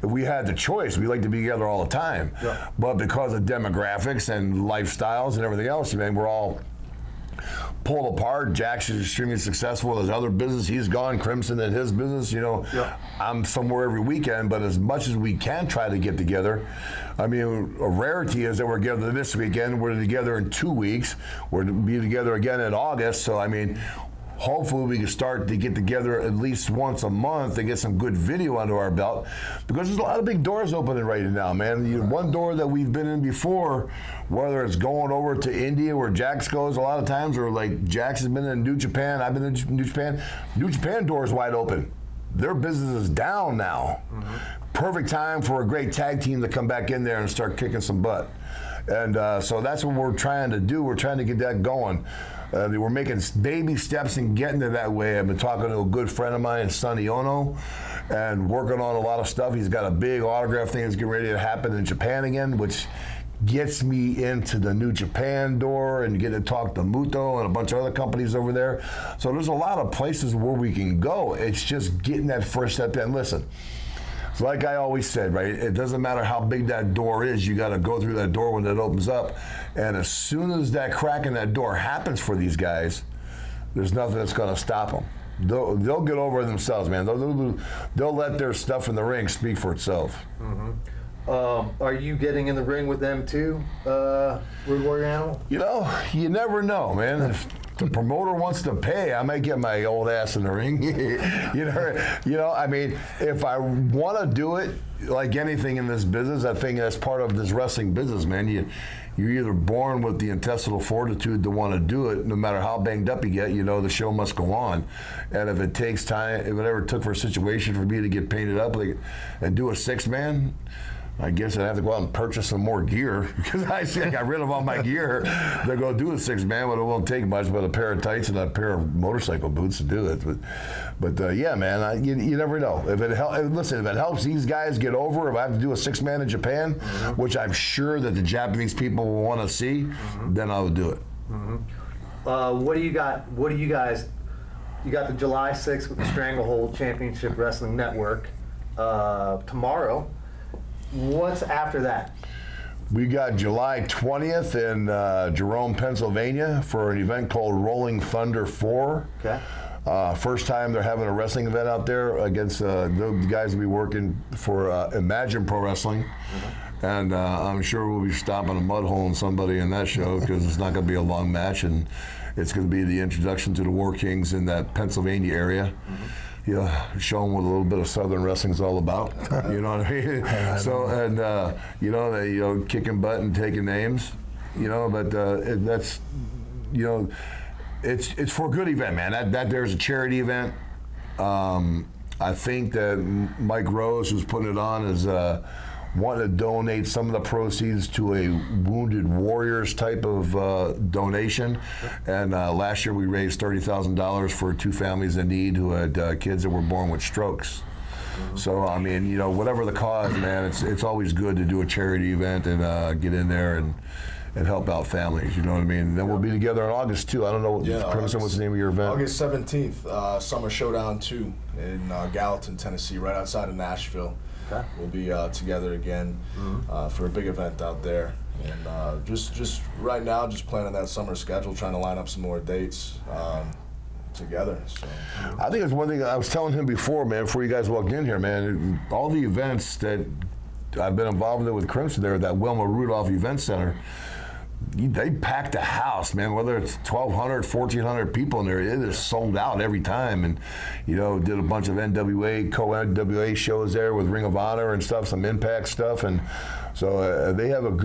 we had the choice. We like to be together all the time. Yep. But because of demographics and lifestyles and everything else, man, we're all pulled apart. Jax is extremely successful with his other business. He's gone. Crimson in his business. You know, yeah. I'm somewhere every weekend, but as much as we can try to get together, I mean, a rarity is that we're together this weekend. We're together in 2 weeks. We're to be together again in August. So, I mean, hopefully we can start to get together at least once a month to get some good video under our belt, because there's a lot of big doors opening right now, man. One door that we've been in before, whether it's going over to India where Jax goes a lot of times, or like Jax has been in New Japan, I've been in New Japan. New Japan door is wide open. Their business is down now. Mm-hmm. Perfect time for a great tag team to come back in there and start kicking some butt. And so that's what we're trying to do. We're trying to get that going. We're making baby steps and getting to that way. I've been talking to a good friend of mine, Sonny Ono, and working on a lot of stuff. He's got a big autograph thing that's getting ready to happen in Japan again, which gets me into the New Japan door and get to talk to Muto and a bunch of other companies over there. So there's a lot of places where we can go. It's just getting that first step in. Listen, like I always said, right, it doesn't matter how big that door is, you got to go through that door when it opens up. And as soon as that crack in that door happens for these guys, there's nothing that's going to stop them. They'll get over it themselves, man. They'll let their stuff in the ring speak for itself. Mm-hmm. Are you getting in the ring with them too, Road Warrior Animal? You know, you never know, man. If the promoter wants to pay, I might get my old ass in the ring. you know, I mean, if I want to do it, like anything in this business, I think that's part of this wrestling business, man. You're either born with the intestinal fortitude to want to do it, no matter how banged up you get, you know the show must go on. And if it takes time, if it ever took for a situation for me to get painted up and do a 6-man, I guess I'd have to go out and purchase some more gear because I got rid of all my gear to go do a 6-man, but it won't take much but a pair of tights and a pair of motorcycle boots to do it. But yeah, man, you never know. Listen, if it helps these guys get over, if I have to do a 6-man in Japan, which I'm sure that the Japanese people will want to see, then I will do it. What do you got? What do you guys? You got the July 6th with the Stranglehold Championship Wrestling Network tomorrow. What's after that? We got July 20th in Jerome, Pennsylvania for an event called Rolling Thunder 4. Okay. First time they're having a wrestling event out there against the guys that be working for Imagine Pro Wrestling. And I'm sure we'll be stopping a mud hole in somebody in that show because it's not going to be a long match, and it's going to be the introduction to the War Kings in that Pennsylvania area. Show them what a little bit of Southern wrestling is all about. You know what I mean? So, and they kicking butt and taking names. But that's it's for a good event, man. That there's a charity event. I think that Mike Rose, who's putting it on, is wanting to donate some of the proceeds to a Wounded Warriors type of donation. And last year we raised $30,000 for 2 families in need who had kids that were born with strokes. So, I mean, whatever the cause, man, it's always good to do a charity event and get in there and help out families, you know what I mean? And then we'll be together in August, too. I don't know, Crimson, what's the name of your event? August 17th, Summer Showdown 2 in Gallatin, Tennessee, right outside of Nashville. Okay. We'll be together again for a big event out there. And just right now, just planning that summer schedule, trying to line up some more dates together. So. I think it's one thing I was telling him before, man, before you guys walked in here, man, all the events that I've been involved with Crimson there at that Wilma Rudolph Event Center, they packed the house, man. Whether it's 1,200, 1,400 people in there, it is sold out every time. And did a bunch of NWA, co-NWA shows there with Ring of Honor and stuff, some Impact stuff, and so they have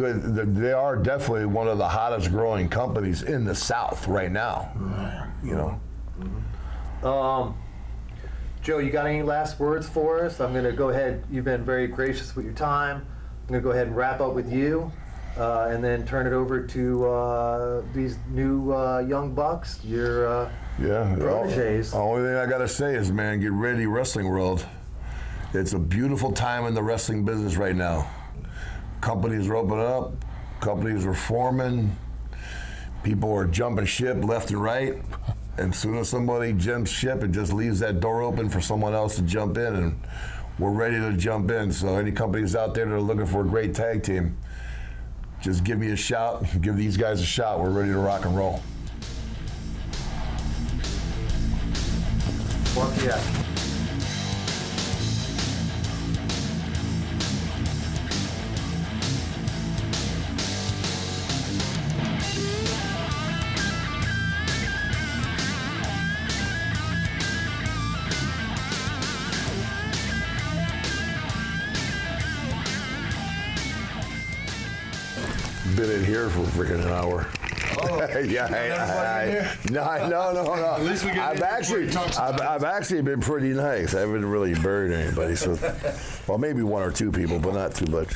they are definitely one of the hottest growing companies in the South right now. Joe, you got any last words for us? I'm going to go ahead. You've been very gracious with your time. I'm going to go ahead and wrap up with you. And then turn it over to these new young bucks, your proteges. The only thing I got to say is, man, get ready, wrestling world. It's a beautiful time in the wrestling business right now. Companies are opening up. Companies are forming. People are jumping ship left and right. And as soon as somebody jumps ship, it just leaves that door open for someone else to jump in. And we're ready to jump in. So any companies out there that are looking for a great tag team, just give me a shout, give these guys a shot. We're ready to rock and roll. Fuck yeah. Been in here for freaking an hour. Oh, yeah, no. At least we get I've actually been pretty nice. I haven't really buried anybody, so well, maybe 1 or 2 people, but not too much.